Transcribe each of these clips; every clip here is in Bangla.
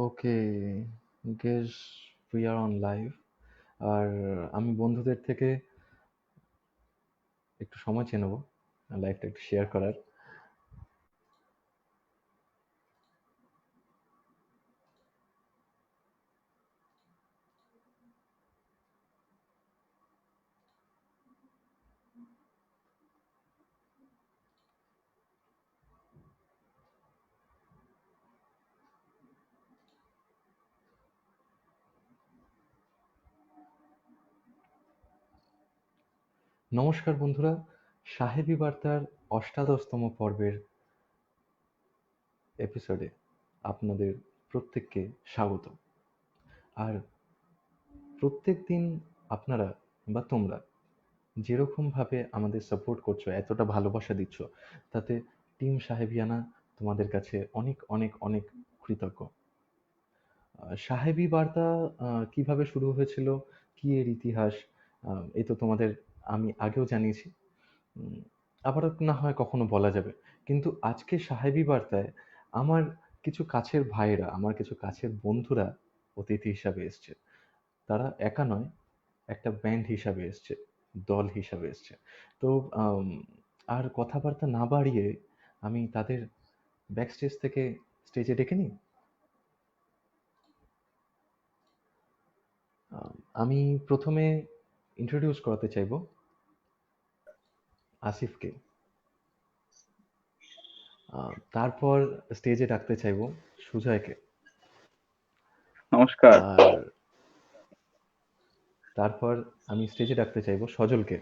Okay, guess we are on live. আর আমি বন্ধুদের থেকে একটু সময় চেয়ে নেবো লাইভটা একটু শেয়ার করার। নমস্কার বন্ধুরা, সাহেবী বার্তার অষ্টাদশতম পর্বের এপিসোডে আপনাদের প্রত্যেককে স্বাগত। আর প্রত্যেক দিন আপনারা বা তোমরা যেরকমভাবে আমাদের সাপোর্ট করছো, এতটা ভালোবাসা দিচ্ছ, তাতে টিম সাহেবিয়ানা তোমাদের কাছে অনেক অনেক অনেক কৃতজ্ঞ। সাহেবী বার্তা কিভাবে শুরু হয়েছিল, কি এর ইতিহাস, এই তো তোমাদের আমি আগেও জানিয়েছি। আবারও না হয় কখনো বলা যাবে। কিন্তু আজকে সাহেবী বার্তায় আমার কিছু কাছের ভাইরা, আমার কিছু কাছের বন্ধুরা অতিথি হিসাবে এসছে। তারা একা নয়, একটা ব্যান্ড হিসাবে এসছে, দল হিসাবে এসছে। তো আর কথাবার্তা না বাড়িয়ে আমি তাদের ব্যাকস্টেজ থেকে স্টেজে ডেকে নিই। আমি প্রথমে ইন্ট্রোডিউস করাতে চাইব আসিফকে। তারপর স্টেজে ডাকতে চাইব সুজয়কে। নমস্কার। আর তারপর আমি স্টেজে ডাকতে চাইব সজলকে।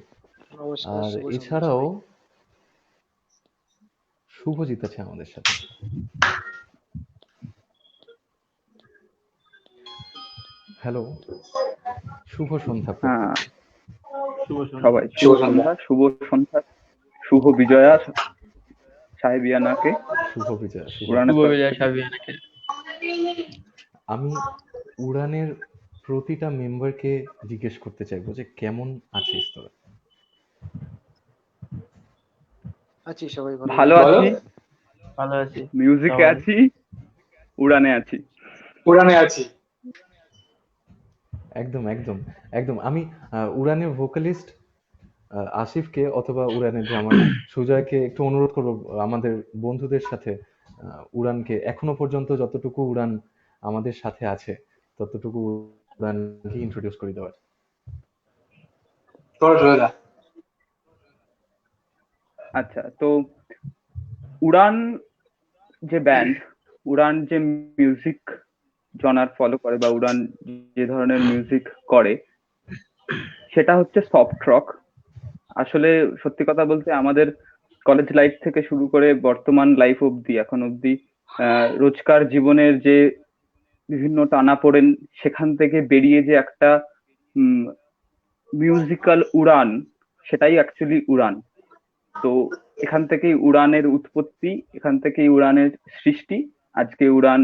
নমস্কার, আর শুভ সন্ধ্যা এছাড়াও সবাই। শুভজিৎ আছে আমাদের সাথে। হ্যালো, শুভ সন্ধ্যা হ্যাঁ, প্রত্যেককে। সবাই শুভ সন্ধ্যা, শুভ সন্ধ্যা, শুভ বিজয়া সাহেবিয়ানাকে। শুভ বিজয়, শুভ উড়ানের বিজয়। তরফ বিজয় থেকে। সাবিয়ানাকে। আমি উড়ানের প্রতিটা মেম্বারকে জিজ্ঞেস করতে চাইবো যে কেমন আছিস তোরা। আছি, সবাই ভালো আছি, ভালো আছি, মিউজিকে সবাই। আছি, উড়ানে আছি। একদম একদম একদম। আমি উড়ানের ভোকালিস্ট আসিফকে অথবা উড়ানের ড্রামার সুজয়কে একটু অনুরোধ করবো আমাদের বন্ধুদের সাথে উড়ানকে এখনো পর্যন্ত যতটুকু উড়ান আমাদের সাথে আছে ততটুকু উড়ানকে ইন্ট্রোডিউস করে দেওয়ার। আচ্ছা, তো উড়ান যে ব্যান্ড, উড়ান যে মিউজিক জনার ফলো করে বা উড়ান যে ধরনের মিউজিক করে সেটা হচ্ছে সফট রক। আসলে সত্যি কথা বলতে আমাদের কলেজ লাইফ থেকে শুরু করে বর্তমান লাইফ অব্দি, এখন অব্দি রোজকার জীবনের যে বিভিন্ন টানাপোড়েন, সেখান থেকে বেরিয়ে যে একটা মিউজিক্যাল উড়ান, সেটাই অ্যাকচুয়ালি উড়ান। তো এখান থেকেই উড়ানের উৎপত্তি, এখান থেকেই উড়ানের সৃষ্টি। আজকে উড়ান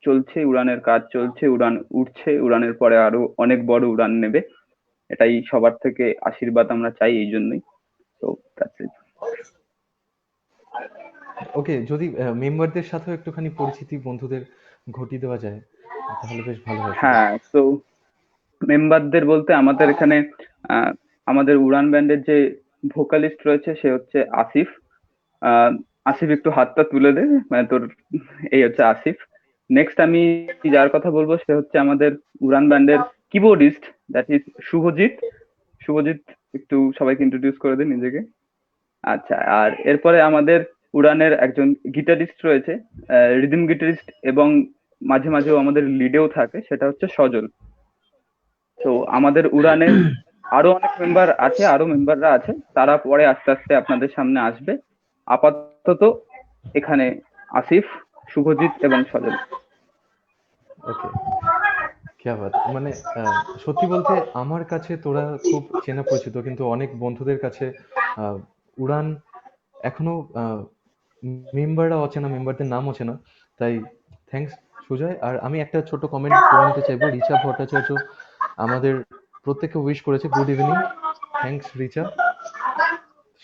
চলছে, উড়ানের কাজ চলছে, উড়ান উঠছে, উড়ানের পরে আরো অনেক বড় উড়ান নেবে। এটাই সবার থেকে আশীর্বাদ আমরা চাই, এই জন্যই। তো that's it. ওকে, যদি মেম্বারদের সাথেও একটুখানি পরিচিতি বন্ধুদের ঘটিয়ে দেওয়া যায় তাহলে বেশ ভালো হয়। হ্যাঁ, তো মেম্বারদের বলতে আমাদের এখানে আমাদের উড়ান ব্যান্ডের যে ভোকালিস্ট রয়েছে সে হচ্ছে আসিফ। আসিফ একটু হাতটা তুলে দে, মানে তোর এই হচ্ছে আসিফ। নেক্সট আমি যার কথা বলবো সে হচ্ছে আমাদের উড়ান ব্যান্ডের keyboardist, that is Subhajit. Subhajit, একটু সবাইকে ইন্ট্রোডিউস করে দে নিজেকে। আচ্ছা, আর এরপরে আমাদের উড়ানের একজন গিটারিস্ট রয়েছে, রিদম গিটারিস্ট, এবং মাঝে মাঝেও আমাদের লিডেও থাকে, সেটা হচ্ছে সজল। তো আমাদের উড়ানে আরো অনেক মেম্বার আছে, আরো মেম্বাররা আছে, তারা পরে আস্তে আস্তে আপনাদের সামনে আসবে। আপাতত এখানে আসিফ, শুভজিৎ এবং সজল। ওকে, क्या बात। মানে সত্যি বলতে আমার কাছে তোরা খুব চেনা পরিচিত, কিন্তু অনেক বন্ধুদের কাছে উড়ান এখনো মেম্বাররা অচেনা, মেম্বারদের নাম অচেনা। তাই থ্যাঙ্কস সুজয়। আর আমি একটা ছোট কমেন্ট করে নিতে চাইবো, রিচা ভট্টাচার্য আমাদের প্রত্যেককে উইশ করেছে গুড ইভিনিং। থ্যাঙ্কস রিচা,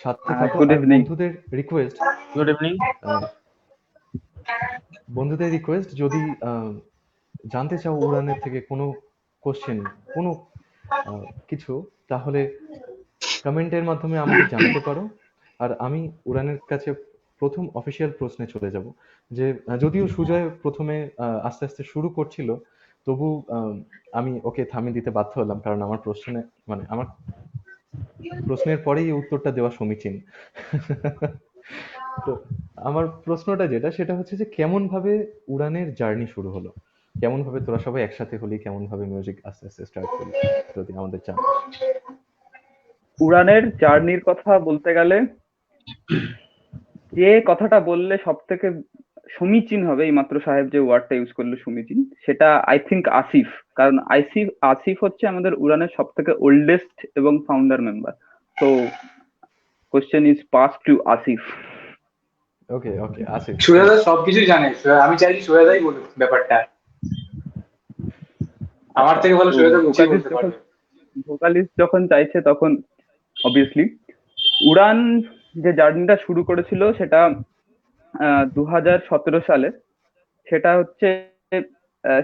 সাথে থাকো। গুড আর ইভিনিং। বন্ধুদের রিকোয়েস্ট, গুড ইভিনিং। বন্ধুদের রিকোয়েস্ট, যদি জানতে চাও উড়ানের থেকে কোনো কোশ্চেন, কোনো কিছু, তাহলে কমেন্টের মাধ্যমে আমাকে জানাতে পারো। আর আমি উড়ানের কাছে প্রথম অফিসিয়াল প্রশ্নে চলে যাব, যে যদিও সুজয় প্রথমে আস্তে আস্তে শুরু করছিল, তবু আমি ওকে থামিয়ে দিতে বাধ্য হলাম, কারণ আমার প্রশ্নে, মানে আমার প্রশ্নের পরেই এই উত্তরটা দেওয়া সমীচীন। তো আমার প্রশ্নটা যেটা, সেটা হচ্ছে যে কেমন ভাবে উড়ানের জার্নি শুরু হলো, কেমন ভাবে তোরা সবাই একসাথে হলি, কেমন ভাবে মিউজিক আস্তে আস্তে স্টার্ট করলি, যদি আমাদের জানাস। উড়ানের জার্নির কথা বলতে গেলে যে কথাটা বললে সব থেকে সমীচীন হবে, এই মাত্র সাহেব যে ওয়ার্ডটা ইউজ করলো সমীচীন, সেটা আই থিঙ্ক আসিফ। কারণ আসিফ হচ্ছে আমাদের উড়ানের সব থেকে ওল্ডেস্ট এবং ফাউন্ডার মেম্বার। তো question is pass to Asif. Okay okay, Asif. সুরেদা সবকিছুই জানে, আমি চাইছি সুরেদাই বলুক ব্যাপারটা, আমার থেকে ভালো সুরেদা গুছিয়ে বলতে পারবে। ভোকালিস্ট যখন চাইছে তখন অবভিয়াসলি উড়ান যে জার্নিটা শুরু করেছিল সেটা 2017 সালে, সেটা হচ্ছে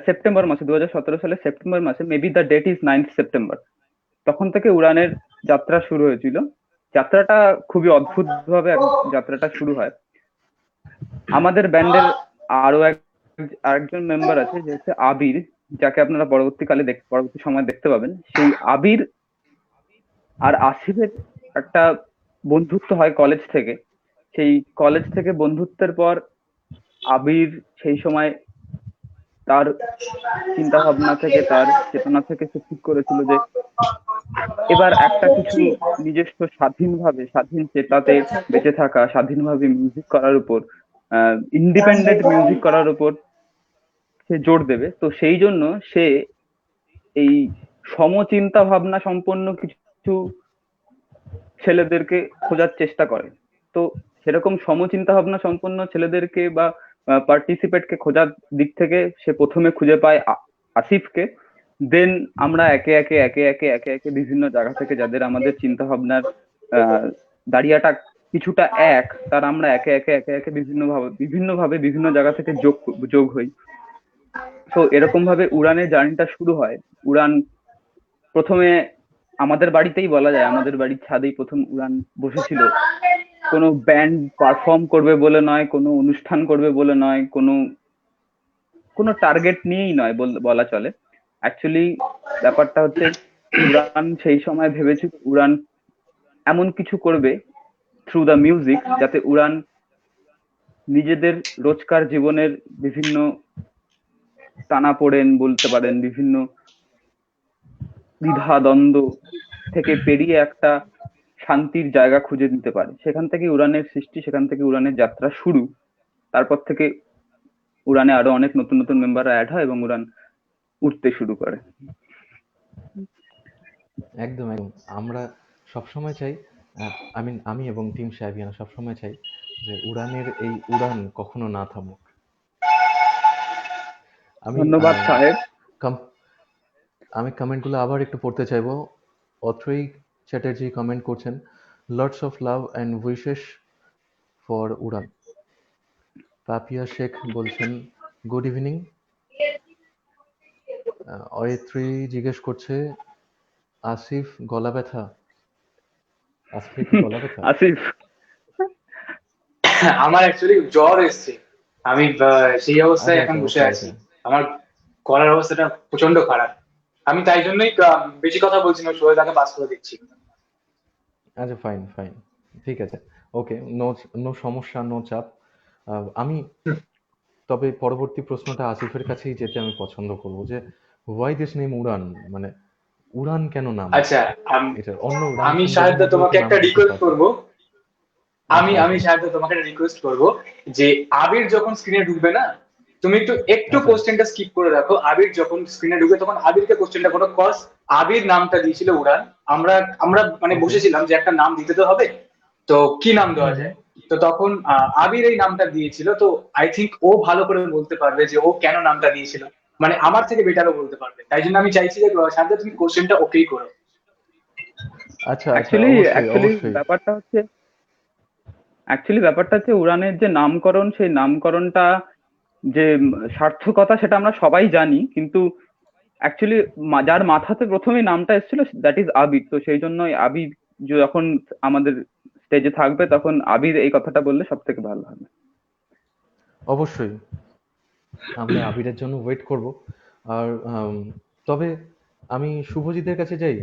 সেপ্টেম্বর মাসে, 2017 সালে সেপ্টেম্বর মাসে, maybe the date is 9th September. তখন থেকে উড়ানের যাত্রা শুরু হয়েছিল। যাত্রাটা খুবই অদ্ভুত ভাবে যাত্রাটা শুরু হয়। আমাদের ব্যান্ডের আরো আরেকজন মেম্বার আছে, যে হচ্ছে আবির, যাকে আপনারা পরবর্তী সময় দেখতে পাবেন। সেই আবির আর আসিফের একটা বন্ধুত্ব হয় কলেজ থেকে। সেই কলেজ থেকে বন্ধুত্বের পর আবির সেই সময় তার চিন্তা ভাবনা থেকে, তার চেতনা থেকে সে ঠিক করেছিল যে এবার একটা কিছু নিজস্ব স্বাধীন চেতাতে বেঁচে থাকা, স্বাধীনভাবে মিউজিক করার উপর, ইন্ডিপেন্ডেন্ট মিউজিক করার উপর সে জোর দেবে। তো সেই জন্য সে এই সমচিন্তা ভাবনা সম্পন্ন কিছু ছেলেদেরকে খোঁজার চেষ্টা করে। তো সেরকম সমচিন্তা ভাবনা সম্পন্ন ছেলেদেরকে বা পার্টিসিপেটকে খোঁজার দিক থেকে সে প্রথমে খুঁজে পায় আসিফকে। দেন আমরা একে একে বিভিন্ন জায়গা থেকে, যাদের আমাদের চিন্তা ভাবনার দাঁড়িয়াটা কিছুটা এক, তার আমরা একে একে বিভিন্নভাবে বিভিন্ন জায়গা থেকে যোগ হই। তো এরকম ভাবে উড়ানের জার্নিটা শুরু হয়। উড়ান প্রথমে আমাদের বাড়িতেই বলা যায়, আমাদের বাড়ির ছাদেই প্রথম উড়ান বসেছিল। কোনো ব্যান্ড পারফর্ম করবে বলে নয়, কোনো অনুষ্ঠান করবে বলে নয়, কোনো টার্গেট নিয়েই নয় বলা চলে। অ্যাকচুয়ালি ব্যাপারটা হচ্ছে, উড়ান সেই সময় ভেবেছিল উড়ান এমন কিছু করবে থ্রু দ্য মিউজিক, যাতে উড়ান নিজেদের রোজকার জীবনের বিভিন্ন টানাপোড়েন বলতে পারেন, বিভিন্ন দ্বিধা দ্বন্দ্ব থেকে পেরিয়ে একটা শান্তির জায়গা খুঁজে নিতে পারে। সেখান থেকে উড়ানের সৃষ্টি, সেখান থেকে উড়ানের যাত্রা শুরু। তারপর থেকে উড়ানে আরো অনেক নতুন নতুন মেম্বার অ্যাড হয় এবং উড়ান উঠতে শুরু করে। একদম একদম, আমরা সবসময় চাই, আমি এবং টিম সাহেবিয়ানা সবসময় চাই যে উড়ানের এই উড়ান কখনো না থামুক। ধন্যবাদ সাহেব। আমি কমেন্টগুলো আবার একটু পড়তে চাইবো। অথ্রই চ্যাটার্জি কমেন্ট করছেন, lots of love and wishes for Uraan. Papiya Sheikh বলছেন গুড ইভিনিং। অয়ত্রী জিজ্ঞেস করছে আসিফ গলা ব্যথা, আসিফের কি গলা ব্যথা? আসিফ, আমার অ্যাকচুয়ালি জ্বর এসছে, আমি সেই অবস্থায় এখন বসে আছি। আমার গলার অবস্থাটা প্রচন্ড খারাপ, আমি তাই জন্যই বেশি কথা বলছি না, সুরেদাকে পাস করে দিচ্ছি। আচ্ছা, ফাইন ফাইন, ঠিক আছে, ওকে, নো সমস্যা, নো চাপ। আমি তবে পরবর্তী প্রশ্নটা আসিফের কাছেই যেতে আমি পছন্দ করব, যে হোয়াই দিস নেম উড়ান, মানে উড়ান কেন নাম? আচ্ছা, এটা অন্য আমি সাহেবদা তোমাকে একটা রিকোয়েস্ট করবো, আমি সাহেবদা তোমাকে একটা রিকোয়েস্ট করবো, যে আবির যখন স্ক্রিনে ঢুকবে না, তুমি একটু কোশ্চেনটা স্কিপ করে রাখো। আবির যখন স্ক্রিনে ঢুকে তখন আবিরকে কোশ্চেনটা করো, কজ আবির নামটা দিয়েছিল উড়ান। আমরা আমরা মানে বসেছিলাম যে একটা নাম দিতে তো হবে, তো কি নাম দেওয়া যায়। তো তখন আবির এই নামটা দিয়েছিল। তো আই থিঙ্ক ও ভালো করে বলতে পারবে যে ও কেন নামটা দিয়েছিল, মানে আমার থেকে বেটারও বলতে পারবে। তাই জন্য আমি চাইছি যে সাহেবদা তুমি কোশ্চেনটা ওকেই করো। আচ্ছা, অ্যাকচুয়ালি ব্যাপারটা হচ্ছে উড়ানের যে নামকরণ, সেই নামকরণটা যে সার্থকতা সেটা আমরা সবাই জানি, কিন্তু অ্যাকচুয়ালি যার মাথাতে প্রথমেই নামটা এসেছিল দ্যাট ইজ আবির। তো সেই জন্যই আবির যখন আমাদের স্টেজে থাকবে তখন আবির এই কথাটা বললে সব থেকে ভালো হবে। অবশ্যই আমরা আবিরের জন্য ওয়েট করব। আর তবে আমি শুভজিতের কাছে যাই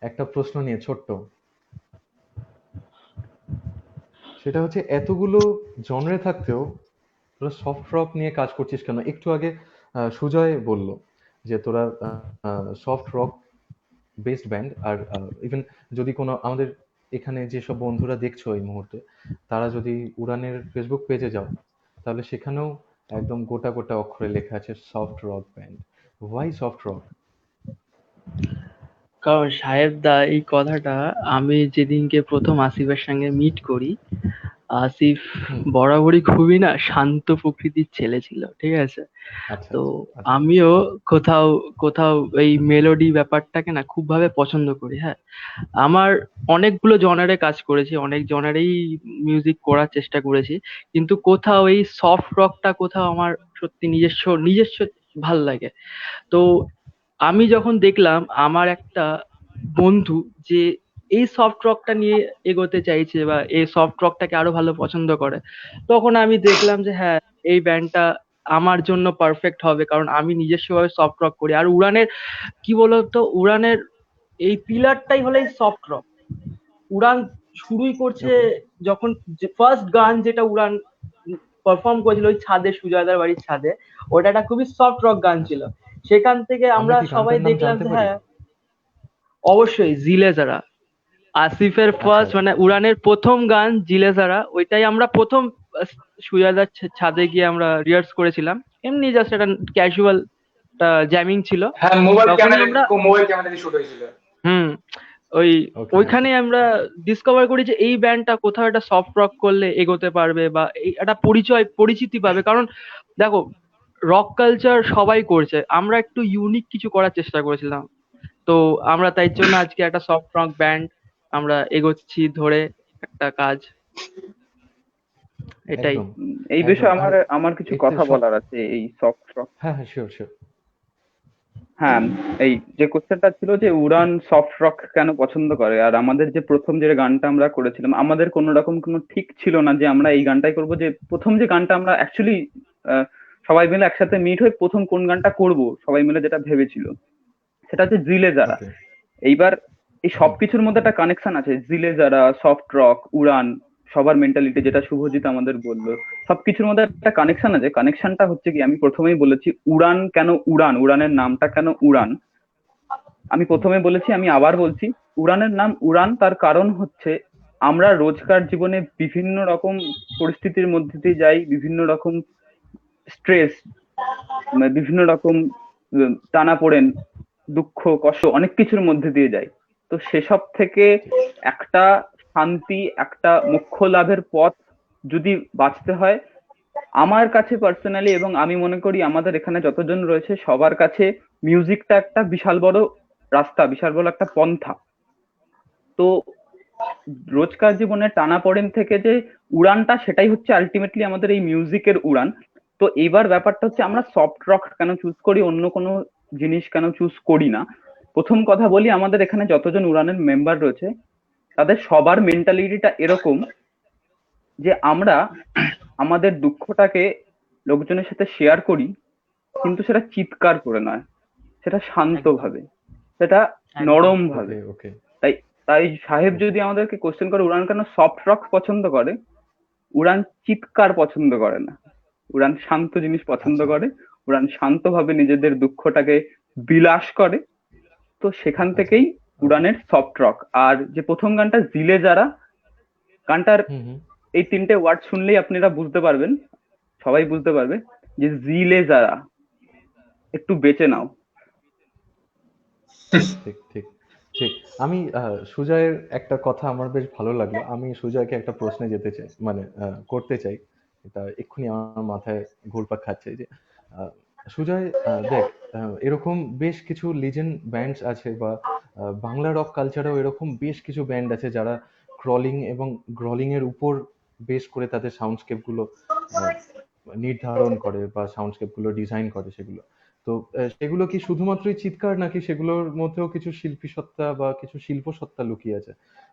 একটা প্রশ্ন নিয়ে ছোট্ট। সেটা হচ্ছে এতগুলো জনরে থাকতেও তোরা সফট রক নিয়ে কাজ করছিস কেন? একটু আগে সুজয় বলল যে তোরা সফট রক বেসড ব্যান্ড। আর ইভেন যদি কোনো আমাদের এখানে যেসব বন্ধুরা দেখছো এই মুহূর্তে, তারা যদি উড়ানের ফেসবুক পেজে যাও, তাহলে সেখানেও একদম গোটা গোটা অক্ষরে লেখা আছে soft rock band. Why soft rock? কারণ সাহেবদা, এই কথাটা আমি যেদিনকে প্রথম আসিফের সঙ্গে মিট করি, আসিফ বরাবরই খুবই না শান্ত প্রকৃতির ছেলে ছিল, ঠিক আছে? আচ্ছা তো আচ্ছা আমিও কোথাও কোথাও এই মেলোডি ব্যাপারটাকে না খুব ভাবে পছন্দ করি। হ্যাঁ, আমার অনেকগুলো জনারে কাজ করেছি, অনেক জনারেই মিউজিক করার চেষ্টা করেছি, কিন্তু কোথাও এই সফট রকটা কোথাও আমার সত্যি নিজস্ব নিজস্ব ভাল লাগে। তো আমি যখন দেখলাম আমার একটা বন্ধু যে এই সফট রকটা নিয়ে এগোতে চাইছে বা এই সফট রকটাকে আরো ভালো পছন্দ করে, তখন আমি দেখলাম যে হ্যাঁ, এই ব্যান্ডটা আমার জন্য পারফেক্ট হবে, কারণ আমি নিজস্বভাবে সফট রক করি। আর উড়ানের কি বলতো, উড়ানের এই পিলারটাই হলো এই সফট রক। উড়ান শুরুই করছে ওকে যখন ফার্স্ট গান যেটা উড়ান পারফর্ম করেছিল ওই ছাদে, সুজয়দার বাড়ির ছাদে, ওটা একটা খুবই সফট রক গান ছিল। সেখান থেকে আমরা আমরা কি সবাই গানটার নাম দেখলাম জানতে যে পারি? হ্যাঁ, অবশ্যই জিলে যারা, আসিফের আচ্ছা ফার্স্ট মানে উড়ানের প্রথম গান জিলে যারা, ওইটাই আমরা প্রথম সুজয়দার ছাদে গিয়ে আমরা রিহার্স করেছিলাম। এমনি জাস্ট একটা ক্যাজুয়াল জ্যামিং ছিল। হ্যাঁ, তখনই আমরা মোবাইল ক্যামেরা দিয়ে শুট হয়েছিল। হুম ওই ওকে ওকে ওইখানে আমরা ডিসকভার করি যে এই ব্যান্ডটা কোথাও একটা সফট রক করলে এগোতে পারবে বা এই একটা পরিচিতি পাবে। কারণ দেখো, রক কালচার সবাই করছে, আমরা একটু ইউনিক কিছু করার চেষ্টা করেছিলাম। তো আমরা তাই জন্য আজকে একটা সফট রক ব্যান্ড আমরা এগোচ্ছি ধরে একটা কাজ, এটাই। একদম এই একদম। বিষয়ে আর আমার আমার কিছু এতে কথা সব বলার আছে এই সফট রক। হ্যাঁ হ্যাঁ শিওর শিওর। হ্যাঁ, এই যে কোশ্চেনটা ছিল যে উড়ান সফট রক কেন পছন্দ করে, আর আমাদের যে প্রথম যে গানটা আমরা করেছিলাম, আমাদের কোনো রকম কোনো ঠিক ছিল না যে আমরা এই গানটাই করব। যে প্রথম যে গানটা আমরা অ্যাকচুয়ালি সবাই মিলে একসাথে মিট হয়ে প্রথম কোন গানটা করব সবাই মিলে যেটা ভেবেছিল সেটা হচ্ছে জিলে যারা। ওকে এইবার এই সবকিছুর মধ্যে একটা কানেকশন আছে, জিলে যারা, সফট রক, উড়ান, সবার মেন্টালিটি যেটা শুভজিৎ আমাদের বললো, সবকিছুর মধ্যে একটা কানেকশন আছে। কানেকশনটা হচ্ছে কি, আমি প্রথমেই বলেছি উড়ান কেন উড়ান, উড়ানের নামটা কেন উড়ান। আমি প্রথমে বলেছি, আমি আবার বলছি, উড়ানের নাম উড়ান তার কারণ হচ্ছে আমরা রোজকার জীবনে বিভিন্ন রকম পরিস্থিতির মধ্যে দিয়ে যাই, বিভিন্ন রকম স্ট্রেস, বিভিন্ন রকম টানাপোড়েন, দুঃখ কষ্ট অনেক কিছুর মধ্যে দিয়ে যাই। তো সেসব থেকে একটা শান্তি, একটা মোক্ষ লাভের পথ যদি বাঁচতে হয়, আমার কাছে পার্সোনালি এবং আমি মনে করি আমাদের এখানে যতজন রয়েছে সবার কাছে মিউজিকটা একটা বিশাল বড় রাস্তা, বিশাল বড় একটা পন্থা। তো রোজকার জীবনে টানাপোড়েন থেকে যে উড়ানটা, সেটাই হচ্ছে আলটিমেটলি আমাদের এই মিউজিকের উড়ান। তো এইবার ব্যাপারটা হচ্ছে আমরা সফট রক কেন চুজ করি, অন্য কোনো জিনিস কেন চুজ করি না। প্রথম কথা বলি, আমাদের এখানে যতজন উড়ানের মেম্বার রয়েছে তাদের সবার মেন্টালিটিটা এরকম যে আমরা আমাদের দুঃখটাকে লোকজনের সাথে শেয়ার করি, কিন্তু সেটা চিৎকার করে নয়, সেটা শান্ত একদম ভাবে, সেটা একদম নরম ভাবে। ওকে ওকে তাই তাই সাহেব ওকে যদি আমাদেরকে কোশ্চেন করে উড়ান কেন সফট রক পছন্দ করে, উড়ান চিৎকার পছন্দ করে না, উড়ান শান্ত জিনিস পছন্দ আচ্ছা করে। উড়ান শান্তভাবে নিজেদের দুঃখটাকে বিলাস করে। তো সেখান আচ্ছা থেকেই উড়ানের সফট রক। আর যে প্রথম গানটা জিলে যারা, গানটার হুম হুম এই তিনটে ওয়ার্ড শুনলেই আপনারা বুঝতে পারবেন, সবাই বুঝতে পারবে যে জিলে যারা, একটু বেঁচে নাও। ঠিক ঠিক ঠিক। আমি সুজয়ের একটা কথা আমার বেশ ভালো লাগলো। আমি সুজয়কে একটা প্রশ্নে যেতে চাই, মানে করতে চাই। এটা এক্ষুনি আমার মাথায় ঘুরপাক খাচ্ছে যে আহ, সুজয়, দেখ, এরকম বেশ কিছু লিজেন্ড ব্যান্ডস আছে বা বাংলা রক কালচারেও এরকম বেশ কিছু ব্যান্ড আছে যারা ক্রলিং এবং গ্রলিং এর উপর বেস করে তাদের সাউন্ডস্কেপ গুলো নির্ধারণ করে বা সাউন্ডস্কেপ গুলো ডিজাইন করে সেগুলো, তো সেগুলো কি শুধুমাত্রই চিৎকার নাকি সেগুলোর মধ্যেও কিছু শিল্পী সত্তা বা কিছু শিল্প সত্তা লুকিয়ে আছে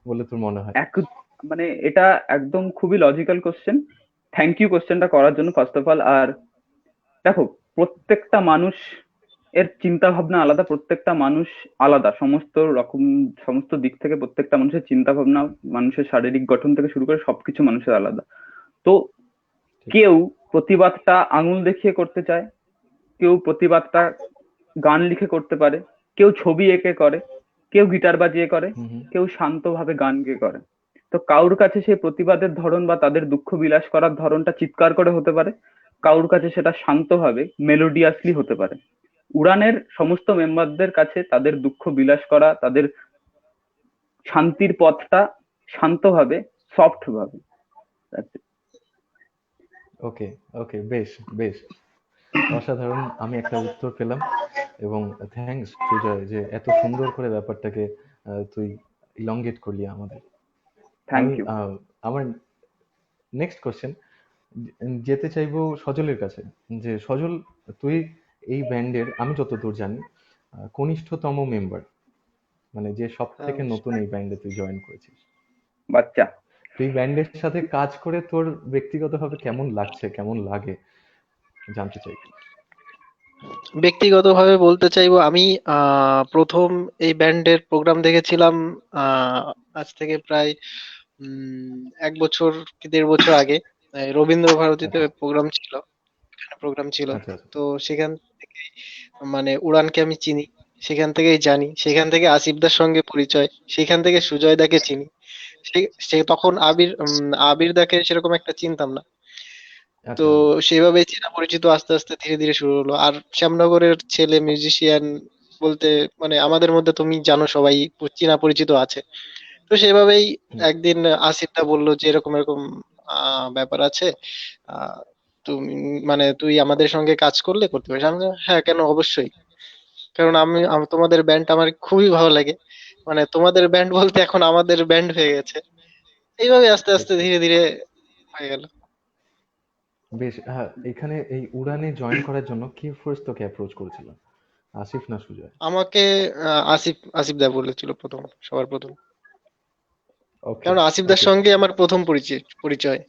বলে তোর মনে হয়? মানে এটা একদম খুবই লজিক্যাল কোশ্চেন। থ্যাংক ইউ কোশ্চেনটা করার জন্য ফার্স্ট অফ অল। আর দেখো, প্রত্যেকটা মানুষ এর চিন্তা ভাবনা আলাদা, প্রত্যেকটা মানুষ আলাদা সমস্ত রকম, সমস্ত দিক থেকে প্রত্যেকটা মানুষের চিন্তা ভাবনা, মানুষের শারীরিক গঠন থেকে শুরু করে সবকিছু মানুষের আলাদা। তো কেউ প্রতিবাদটা আঙুল দেখিয়ে করতে চায়, কেউ প্রতিবাদটা গান লিখে করতে পারে, কেউ ছবি এঁকে করে, কেউ গিটার বাজিয়ে করে, কেউ শান্তভাবে গান গেয়ে করে। তো কারুর কাছে সেই প্রতিবাদের ধরন বা তাদের দুঃখ বিলাস করার ধরনটা চিৎকার করে হতে পারে, কারুর কাছে সেটা শান্তভাবে মেলোডিয়াসলি হতে পারে। উড়ানের সমস্ত মেম্বারদের কাছে তাদের দুঃখ বিলাস করা, তাদের শান্তির পথটা শান্তভাবে, সফট ভাবে। ওকে ওকে, বেশ বেশ অসাধারণ, আমি একটা উত্তর পেলাম। এবং থ্যাঙ্কস সুজয় যে এত সুন্দর করে ব্যাপারটাকে তুই ইলংগেট করলি আমাদের। থ্যাংক আমি ইউ। আমার নেক্সট কোশ্চেন যেতে চাইবো সজলের কাছে, যে সজল, তুই এই ব্যান্ডের আমি যতদূর জানি কনিষ্ঠতম মেম্বার, মানে যে সব থেকে নতুন এই ব্যান্ডে তুই জয়েন করেছিস। বাচ্চা। তুই ব্যান্ডের সাথে কাজ করে তোর ব্যক্তিগতভাবে কেমন লাগছে, কেমন লাগে জানতে চাই। ব্যক্তিগতভাবে বলতে চাইবো, আমি প্রথম এই ব্যান্ডের প্রোগ্রাম দেখেছিলাম আজ থেকে প্রায় 1 বছর কি 1.5 বছর আগে। এই রবীন্দ্র ভারতীতে আচ্ছা প্রোগ্রাম ছিল। আচ্ছা আচ্ছা। তো সেখান থেকেই মানে উড়ানকে আমি চিনি, সেখান থেকেই জানি, সেখান থেকে আসিফদার সঙ্গে পরিচয়, সেখান থেকে সুজয় দাকে চিনি। সে তখন আবির দাকে সেরকম একটা চিনতাম না। তো আচ্ছা সেভাবেই চেনা পরিচিত আস্তে আস্তে ধীরে ধীরে শুরু হলো। আর শ্যামনগরের ছেলে মিউজিশিয়ান বলতে মানে আমাদের মধ্যে তুমি জানো সবাই চেনা পরিচিত আছে। তো সেভাবেই একদিন আসিফদা বললো যে এরকম এরকম ব্যাপার আছে, আহ তুমি মানে তুই আমাদের সঙ্গে কাজ করলে করতে পারিস। আমি বললাম, হ্যাঁ কেন, অবশ্যই। কারণ তোমাদের ব্যান্ড আমার খুবই ভালো লাগে, মানে তোমাদের ব্যান্ড বলতে এখন আমাদের ব্যান্ড হয়ে গেছে। এইভাবে আস্তে আস্তে ধীরে ধীরে হয়ে গেল। বেশ। হ্যাঁ, এখানে এই উড়ানে জয়েন করার জন্য কে ফার্স্ট তোকে অ্যাপ্রোচ করেছিল, আসিফ না সুজয়? আমাকে আসিফ দা বলেছিল সবার প্রথম। ওকে কারণ আসিফ দার ওকে। সঙ্গে আমার প্রথম পরিচয়।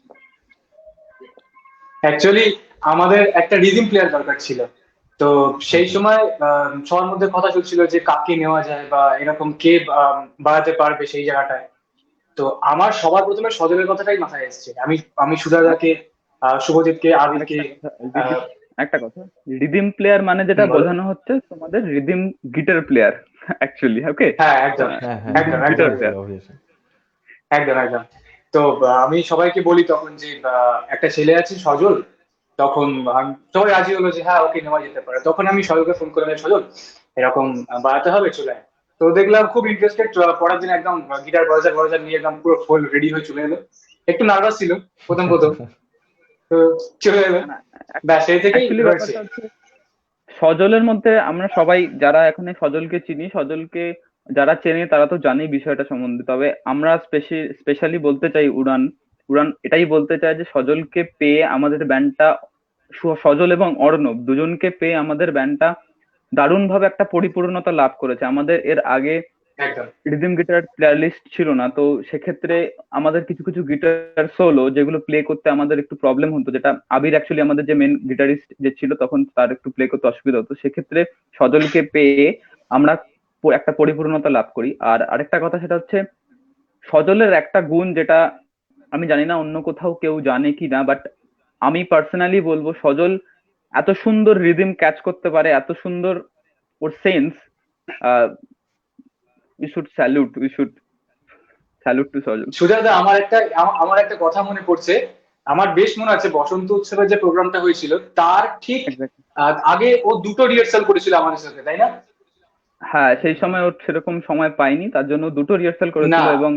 অ্যাকচুয়ালি আমাদের একটা রিদিম প্লেয়ার দরকার ছিল। তো সেই সময় সবার মধ্যে কথা চলছিল যে কাকে নেওয়া যায় বা এরকম কে বাড়াতে পারবে সেই জায়গাটায়। তো আমার সবার প্রথমে সজলের কথাটাই মাথায় এসেছে। আমি আমি সুজাদাকে, শুভজিৎকে, আবিরকে। একটা কথা, রিদিম প্লেয়ার মানে যেটা বলো। বোঝানো হচ্ছে তোমাদের রিদিম গিটার প্লেয়ার অ্যাকচুয়ালি। ওকে, হ্যাঁ, একদম হ্যাঁ হ্যাঁ একদম হ্যাঁ, একদম গিটার obviously. একদম একদম। তো আমি সবাইকে বলি তখন যে একটা ছেলে আছে সজল। তখন সবাই রাজি হলো যে হ্যাঁ ওকে নেওয়া যেতে পারে। তখন আমি সজলকে ফোন করলাম, সজল এরকম বাড়াতে হবে, চলে আয়। তো দেখলাম খুব ইন্টারেস্টেড, পরের দিন একদম গিটার বাজার বাজার নিয়ে একদম পুরো ফুল রেডি হয়ে চলে এলো। একটু নার্ভাস ছিল প্রথম প্রথম, তো চলে এলো। ব্যাস সেই থেকেই অ্যাকচুয়ালি রয়েছে। ব্যাপারটা হচ্ছে সজলের মধ্যে আমরা সবাই যারা এখানে সজলকে চিনি, সজলকে যারা চেনে তারা তো জানে বিষয়টা সম্বন্ধে। তবে আমরা স্পেশালি বলতে চাই, উড়ান উড়ান এটাই বলতে চায় যে সজলকে পেয়ে আমাদের ব্যান্ডটা, সজল এবং অর্ণব দুজনকে পেয়ে আমাদের ব্যান্ডটা দারুণ ভাবে একটা পরিপূর্ণতা লাভ করেছে। আমাদের এর আগে একদম রিদম গিটার প্লেয়ার লিস্ট ছিল না, তো সেক্ষেত্রে আমাদের কিছু কিছু গিটার সোলো যেগুলো প্লে করতে আমাদের একটু প্রবলেম হতো, যেটা আবির অ্যাকচুয়ালি আমাদের যে মেন গিটারিস্ট যে ছিল তখন তার একটু প্লে করতে অসুবিধা হতো। সেক্ষেত্রে সজলকে পেয়ে আমরা একটা পরিপূর্ণতা লাভ করি। আর আরেকটা কথা সেটা হচ্ছে সজলের একটা গুণ যেটা আমি জানি না অন্য কোথাও কেউ জানে কি না, বাট আমি পার্সোনালি বলবো সজল এত সুন্দর রিদিম ক্যাচ করতে পারে, এত সুন্দর ওর sense. We should salute to Sajal. Sujata, আমার একটা কথা মনে পড়ছে। আমার বেশ মনে আছে বসন্ত উৎসবের যে প্রোগ্রামটা হয়েছিল তার ঠিক আগে ও 2টো রিহার্সাল করেছিল আমাদের সাথে, তাই না? হ্যাঁ, সেই সময় ওর সেরকম সময় পাইনি, তার জন্য দুটো রিহার্সাল না, করেছিল এবং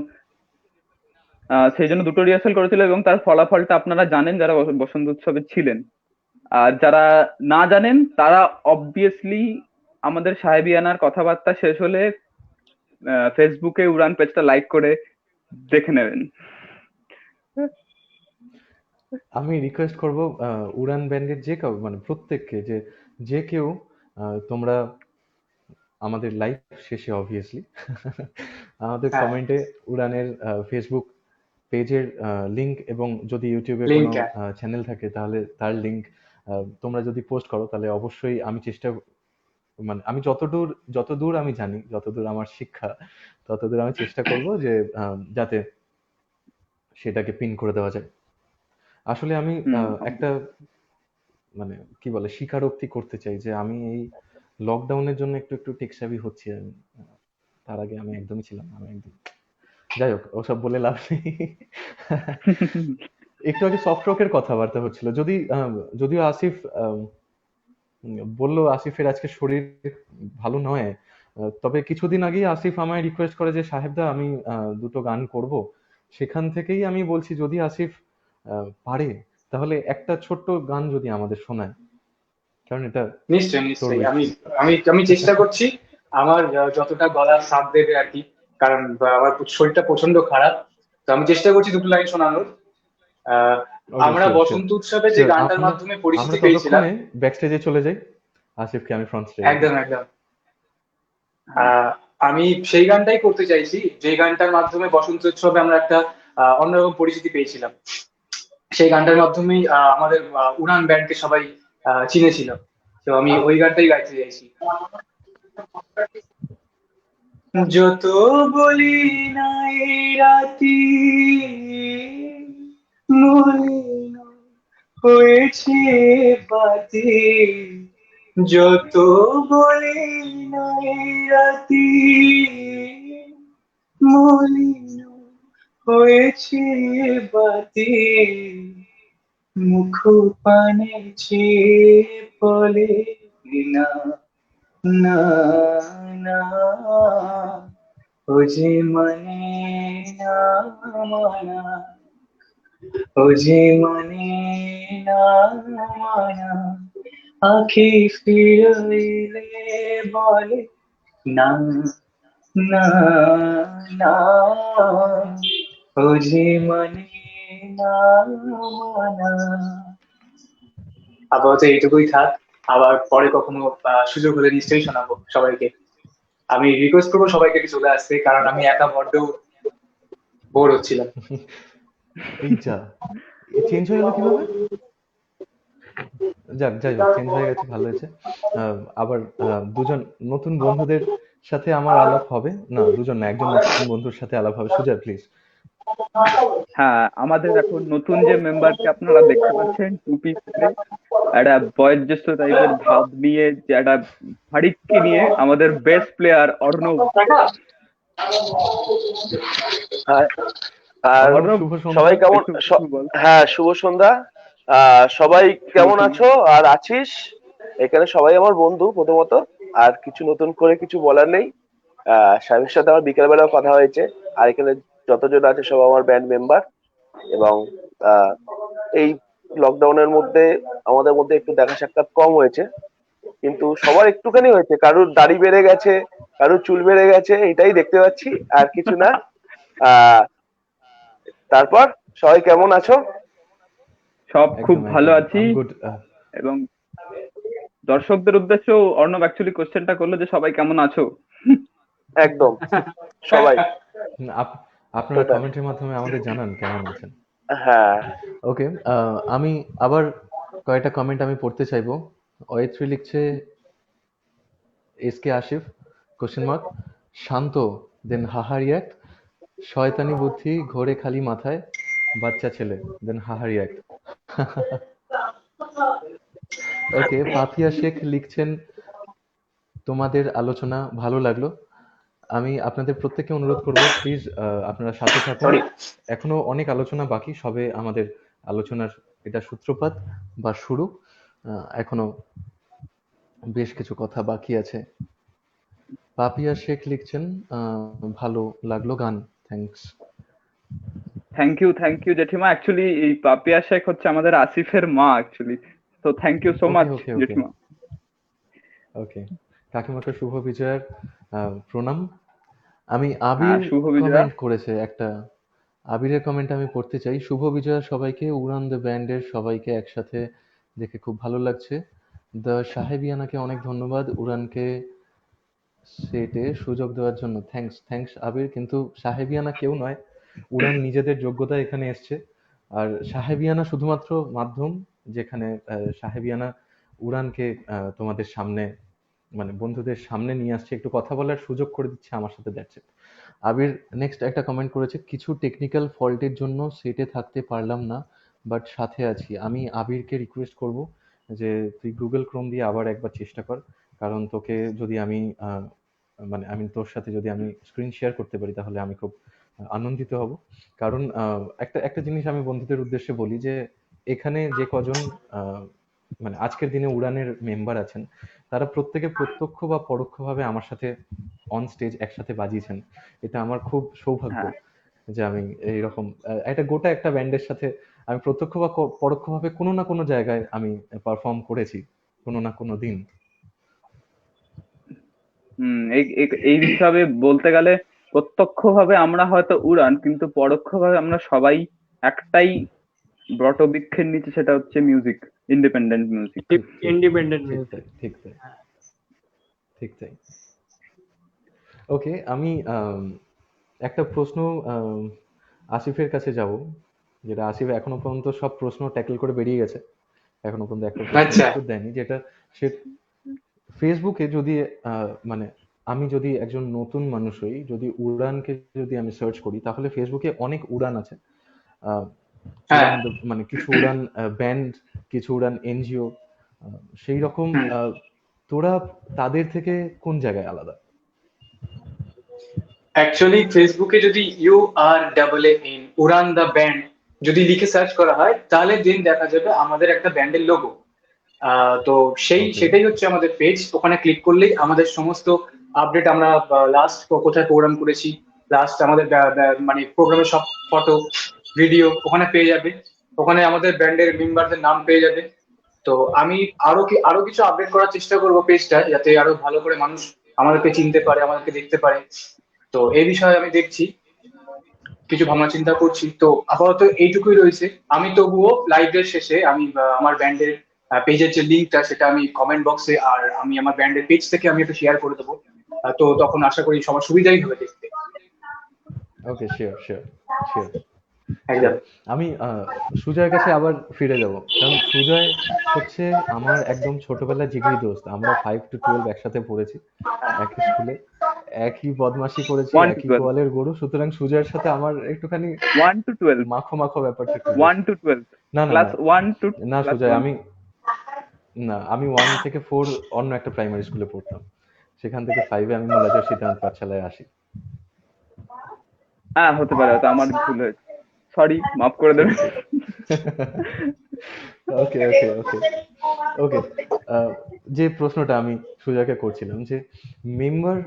সেই জন্য দুটো রিহার্সাল করেছিল এবং তার ফলাফলটা আপনারা জানেন যারা বসন্ত উৎসবে ছিলেন। আর যারা না জানেন তারা অবভিয়াসলি আমাদের সাহেবিয়ানার কথাবার্তা শেষ হলে ফেসবুকে উড়ান পেজটা লাইক করে দেখে নেবেন। আমি রিকোয়েস্ট করব উড়ান ব্যান্ডের যে কেউ, মানে প্রত্যেককে, যে কেউ তোমরা আমাদের লাইভ শেষে অবভিয়াসলি আমাদের হ্যাঁ, কমেন্টে উড়ানের ফেসবুক পেজের লিংক, এবং যদি ইউটিউবে লিঙ্ক। কোনো চ্যানেল থাকে তাহলে তার লিংক তোমরা যদি পোস্ট করো, তাহলে অবশ্যই আমি চেষ্টা, মানে আমি যতদূর আমি জানি, যতদূর আমার শিক্ষা, ততদূর আমি চেষ্টা করব যে যাতে সেটাকে পিন করে দেওয়া যায়। আসলে আমি একটা, মানে কি বলে, স্বীকারোক্তি করতে চাই যে আমি এই লকডাউনের জন্য একটু একটু টেকসাবি হচ্ছি। তার আগে আমি একদমই ছিলাম না, আমি একদম, যাই হোক ওসব বলে লাভ নেই। একটু আগে সফট রকের কথাবার্তা হচ্ছিল, যদিও আসিফ বললো আসিফের আজকে শরীর ভালো নয়, তবে কিছুদিন আগেই আসিফ আমায় রিকোয়েস্ট করে যে সাহেবদা আমি দুটো গান করব। সেখান থেকেই আমি বলছি যদি আসিফ পারে তাহলে একটা ছোট্ট গান যদি আমাদের শোনায়, কারণ এটা নিশ্চয়ই তোর নিশ্চয়ই, উইশ। আমি আমি আমি চেষ্টা করছি আমার যতটা গলা সাথ দেবে আর কি, কারণ আমার শরীরটা প্রচন্ড খারাপ। তো আমি চেষ্টা করছি দুটো লাইন শোনানোর। আহ, ওকে, আমরা শিওর শিওর বসন্ত উৎসবে যে শিওর। গানটার আমরা মাধ্যমে আমরা পরিচিতি পেয়েছিলাম। ততক্ষণে ব্যাক স্টেজে চলে যাই, আসিফকে আমি ফ্রন্ট স্টেজে একদম দেখি। একদম। আহ, আমি সেই গানটাই করতে চাইছি যে গানটার মাধ্যমে বসন্ত উৎসবে আমরা একটা অন্যরকম পরিচিতি পেয়েছিলাম। সেই গানটার মাধ্যমেই আমাদের উড়ান ব্যান্ডকে সবাই চিনেছিল। তো আমি ওই গানটাই গাইতে চাইছি। যত বলি নাই রাতি মলিন হয়েছে বাতি, যত বলি নাই রাতি মলিন হয়েছে বাতি, মুখ পানে চেয়ে বলে না, না, না, ও যে মানে না মানা, ও যে মানে না মানা, আখি ফিরইলে বলে না, না, না, ও যে মানে না মানা। আপাতত এইটুকুই থাক, আবার পরে কখনো সুযোগ হলে নিশ্চয়ই শোনাবো সবাইকে। আমি রিকোয়েস্ট করবো সবাইকে একটু চলে আসতে, কারণ আমি একা বড্ড বোর হচ্ছিলাম। এই যা, চেঞ্জ হয়ে গেল কিভাবে? যাক, যাই হোক, চেঞ্জ হয়ে গেছে, ভালো হয়েছে। আবার দুজন নতুন বন্ধুদের সাথে আমার আলাপ হবে, না দুজন না, একজন নতুন বন্ধুর সাথে আলাপ হবে। সুজয় প্লিজ। হ্যাঁ, আমাদের এখন নতুন যে মেম্বারকে আপনারা দেখতে পাচ্ছেন, টুপি পরে একটা বয়োজ্যেষ্ঠ টাইপের ভাব নিয়ে, যে একটা ফাড়িক্কি নিয়ে, আমাদের বেস্ট প্লেয়ার অর্ণব। আর আর অর্ণব, শুভ সবাই সন্ধ্যা। কেমন একটু কিছু বল। হ্যাঁ, শুভ সন্ধ্যা। সবাই শুভ কেমন সন্ধ্যা। আছো আর আছিস? এখানে সবাই আমার বন্ধু প্রথমত। আর কিছু নতুন করে কিছু বলার নেই। স্বামীর সাথে আমার বিকেল বেলাও কথা হয়েছে। আর এখানে যতজন আছে সব আমার ব্যান্ড মেম্বার। এবং আহ, এই লকডাউনের মধ্যে আমাদের মধ্যে একটু দেখা সাক্ষাৎ কম হয়েছে, কিন্তু সবার একটুখানি হয়েছে। কারুর দাড়ি বেড়ে গেছে, কারুর চুল বেড়ে গেছে, এটাই দেখতে পাচ্ছি, আর কিছু না। আহ তারপর সবাই কেমন আছো? সব খুব একদম ভালো একদম, আছি। আম গুড। এবং দর্শকদের উদ্দেশ্যেও অর্ণব অ্যাকচুয়ালি কোশ্চেনটা করলো যে সবাই কেমন আছো। একদম, সবাই আপনারা টোটাল। কমেন্টের মাধ্যমে আমাদের জানান কেমন আছেন। হ্যাঁ, ওকে, আমি আবার কয়েকটা কমেন্ট আমি পড়তে চাইবো। অয়েত্রী লিখছে, এসকে আসিফ কোশ্চেন মার্ক, শান্ত দেন হাহা রিয়াক্ট, শয়তানি বুদ্ধি ঘোরে খালি মাথায়, বাচ্চা ছেলে দেন হাহা রিয়াক্ট। ওকে, পাপিয়া শেখ লিখছেন, তোমাদের আলোচনা ভালো লাগলো। আমি আপনাদের প্রত্যেককে অনুরোধ করব, প্লিজ আপনারা সাথে থাকুন। সরি। এখনো অনেক আলোচনা বাকি, সবে আমাদের আলোচনার এটা সূত্রপাত বা শুরু। এখনো বেশ কিছু কথা বাকি আছে। পাপিয়া শেখ লিখছেন, ভালো লাগলো গান, থ্যাঙ্কস। থ্যাংক ইউ জেঠিমা। অ্যাকচুয়ালি এই পাপিয়া শেখ হচ্ছে আমাদের আসিফের মা অ্যাকচুয়ালি। তো thank you so okay much okay okay জেঠিমা। ওকে, কাকিমাকে শুভ বিজয়ার প্রণাম। আমি হ্যাঁ, আবির শুভ বিজয়া। কমেন্ট করেছে একটা, আবিরের কমেন্ট আমি পড়তে চাই। শুভ বিজয়া সবাইকে, উড়ান দ্য ব্যান্ডের সবাইকে একসাথে দেখে খুব ভালো লাগছে। দ্য সাহেবিয়ানাকে অনেক ধন্যবাদ উড়ানকে সেটে সুযোগ দেওয়ার জন্য। থ্যাঙ্কস আবির। কিন্তু সাহেবিয়ানা কেউ নয়, উড়ান নিজেদের যোগ্যতা এখানে এসছে। আর সাহেবিয়ানা শুধুমাত্র মাধ্যম, যেখানে সাহেবিয়ানা উড়ানকে তোমাদের সামনে মানে বন্ধুদের সামনে নিয়ে আসছে, একটু কথা বলার সুযোগ করে দিচ্ছে আমার সাথে, দ্যাটস ইট। আবির নেক্সট একটা কমেন্ট করেছে, কিছু টেকনিক্যাল ফল্টের জন্য সেটে থাকতে পারলাম না, বাট সাথে আছি। আমি আবিরকে রিকোয়েস্ট করব যে তুই গুগল ক্রোম দিয়ে আবার একবার চেষ্টা কর, কারণ তোকে যদি আমি মানে আমি তোর সাথে যদি আমি স্ক্রিন শেয়ার করতে পারি তাহলে আমি খুব আনন্দিত হব। কারণ একটা একটা জিনিস আমি বন্ধুদের উদ্দেশ্যে বলি যে এখানে যে কজন মানে আজকের দিনে উড়ানের মেম্বার আছেন, তারা প্রত্যেকে প্রত্যক্ষ বা পরোক্ষভাবে আমার সাথে অন স্টেজ একসাথে বাজিয়েছেন। এটা আমার খুব সৌভাগ্য হ্যাঁ যে আমি এইরকম একটা ব্যান্ডের সাথে আমি প্রত্যক্ষ বা পরোক্ষভাবে কোনো না কোনো জায়গায় আমি পারফর্ম করেছি কোনো না কোনো দিন। এই হিসাবে বলতে গেলে প্রত্যক্ষভাবে আমরা হয়তো উড়ান, কিন্তু পরোক্ষভাবে আমরা সবাই একটাই বটবৃক্ষের নিচে, সেটা হচ্ছে মিউজিক, ইন্ডিপেন্ডেন্ট মিউজিক। ইন্ডিপেন্ডেন্ট ঠিক মিউজিক। তাই, ঠিক তাই, ঠিক তাই। ওকে, আমি একটা প্রশ্ন আসিফের কাছে যাব, যেটা আসিফ এখনো পর্যন্ত সব প্রশ্ন ট্যাকল করে বেরিয়ে গেছে, এখনো পর্যন্ত একটা প্রশ্ন আচ্ছা উত্তর দেয়নি, যেটা সে ফেসবুকে যদি মানে আমি যদি একজন নতুন মানুষ হই, যদি উড়ানকে যদি আমি সার্চ করি তাহলে ফেসবুকে অনেক উড়ান আছে। হ্যাঁ মানে কিছু উড়ান ব্যান্ড, কিছু উড়ান এনজিও, সেই রকম হুম। তোরা তাদের থেকে কোন জায়গায় আলাদা? অ্যাকচুয়ালি ফেসবুকে যদি URAAN উড়ান দ্য ব্যান্ড যদি লিখে সার্চ করা হয় তাহলে দিন দেখা যাবে আমাদের একটা ব্যান্ডের লোগো। তো Okay. সেটাই হচ্ছে আমাদের পেজ। ওখানে ক্লিক করলেই আমাদের সমস্ত আপডেট, আমরা লাস্ট কোথায় প্রোগ্রাম করেছি, লাস্ট আমাদের মানে প্রোগ্রামের সব ফটো ভিডিও ওখানে পেয়ে যাবে। ওখানে আমাদের ব্যান্ডের মেম্বারদের নাম পেয়ে যাবে। তো আমি আরো কিছু আপডেট করার চেষ্টা করবো পেজটা, যাতে আরো ভালো করে মানুষ আমাদেরকে চিনতে পারে, আমাদেরকে দেখতে পারে। তো এই বিষয়ে আমি দেখছি, কিছু ভাবনা চিন্তা করছি। তো আপাতত এইটুকুই রয়েছে। আমি তবুও লাইভের শেষে আমি আমার ব্যান্ডের পেজের যে লিঙ্কটা সেটা আমি কমেন্ট বক্সে আর আমি আমার ব্যান্ডের পেজ থেকে আমি একটু শেয়ার করে দেবো। তো তখন আশা করি সবার সুবিধাই হবে দেখতে। ওকে, শিওর শিওর শিওর। একদম। আমি সুজয়ের কাছে আবার ফিরে যাব, কারণ সুজয় হচ্ছে আমার একদম ছোটবেলার জিগরি দোস্ত। আমরা 5 to 12 একসাথে পড়েছি, একই স্কুলে, একই বদমাশি করেছি, 1 to একই 12, গোয়ালের গরু। সুতরাং সুজয়ের সাথে আমার একটুখানি 1 to 12, মাখো মাখো ব্যাপারটা একটু 1 বেশি। to 12, না না ক্লাস না 1 to না ক্লাস সুজয়, 1। আমি 1 থেকে 4 অন্য একটা প্রাইমারি স্কুলে পড়তাম, সেখান থেকে 5-এ আমি মোলাজার সিদ্ধান্ত পাঠশালায় আসি। হ্যাঁ হতে পারে, হয়তো আমার ভুল হয়েছে, সরি, মাফ করে দেবেন। ওকে ওকে ওকে ওকে। যে প্রশ্নটা আমি সুজয়কে করছিলাম যে মেম্বার,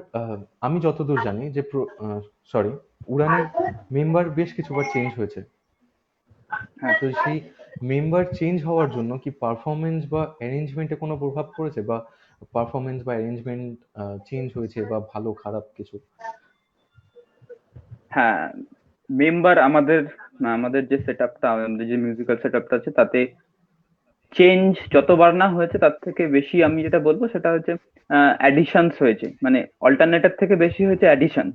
আমি যতদূর জানি যে সরি, উড়ানের মেম্বার বেশ কিছুবার চেঞ্জ হয়েছে। হ্যাঁ তো সেই মেম্বার চেঞ্জ হওয়ার জন্য কি পারফরমেন্স বা অ্যারেঞ্জমেন্টে কোনো প্রভাব পড়েছে, বা পারফরমেন্স বা অ্যারেঞ্জমেন্ট চেঞ্জ হয়েছে, বা ভালো খারাপ কিছু? হ্যাঁ, মেম্বার আমাদের যে সেটআপটা, আমাদের যে মিউজিক্যাল সেটআপটা আছে, তাতে চেঞ্জ যতবার না হয়েছে তার থেকে বেশি আমি যেটা বলবো সেটা হচ্ছে অ্যাডিশনস হয়েছে, মানে অল্টারনেটের থেকে বেশি হয়েছে অ্যাডিশন।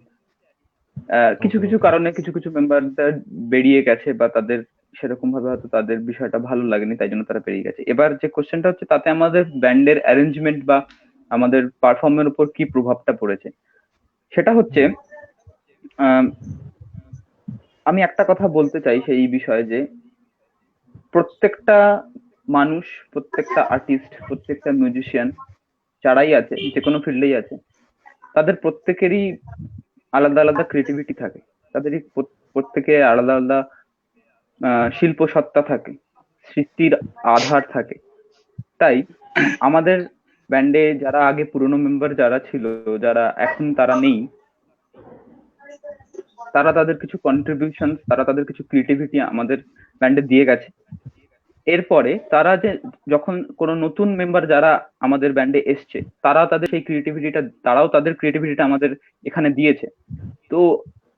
কিছু Okay, কিছু okay. কারণে কিছু মেম্বারদের বেরিয়ে গেছে, বা তাদের সেরকম ভাবে হয়তো তাদের বিষয়টা ভালো লাগেনি, তাই জন্য তারা বেরিয়ে গেছে। এবার যে কোশ্চেনটা হচ্ছে, তাতে আমাদের ব্যান্ডের অ্যারেঞ্জমেন্ট বা আমাদের পারফর্মের উপর কি প্রভাবটা পড়েছে, সেটা হচ্ছে আমি একটা কথা বলতে চাই সেই বিষয়ে, যে প্রত্যেকটা মানুষ, প্রত্যেকটা আর্টিস্ট, প্রত্যেকটা মিউজিশিয়ান যারাই আছে, যে কোনো ফিল্ডেই আছে, তাদের প্রত্যেকেরই আলাদা আলাদা ক্রিয়েটিভিটি থাকে, তাদেরই প্রত্যেকে আলাদা আলাদা শিল্প সত্তা থাকে, সৃষ্টির আধার থাকে। তাই আমাদের ব্যান্ডে যারা আগে পুরনো মেম্বার যারা ছিল, যারা এখন তারা নেই, তারা তাদের কিছু কন্ট্রিবিউশন, তারা তাদের কিছু ক্রিয়েটিভিটি আমাদের ব্যান্ডে দিয়ে গেছে। এরপরে তারা যখন কোনো নতুন মেম্বার যারা আমাদের ব্যান্ডে এসছে, তারাও তাদের ক্রিয়েটিভিটিটা আমাদের এখানে দিয়েছে। তো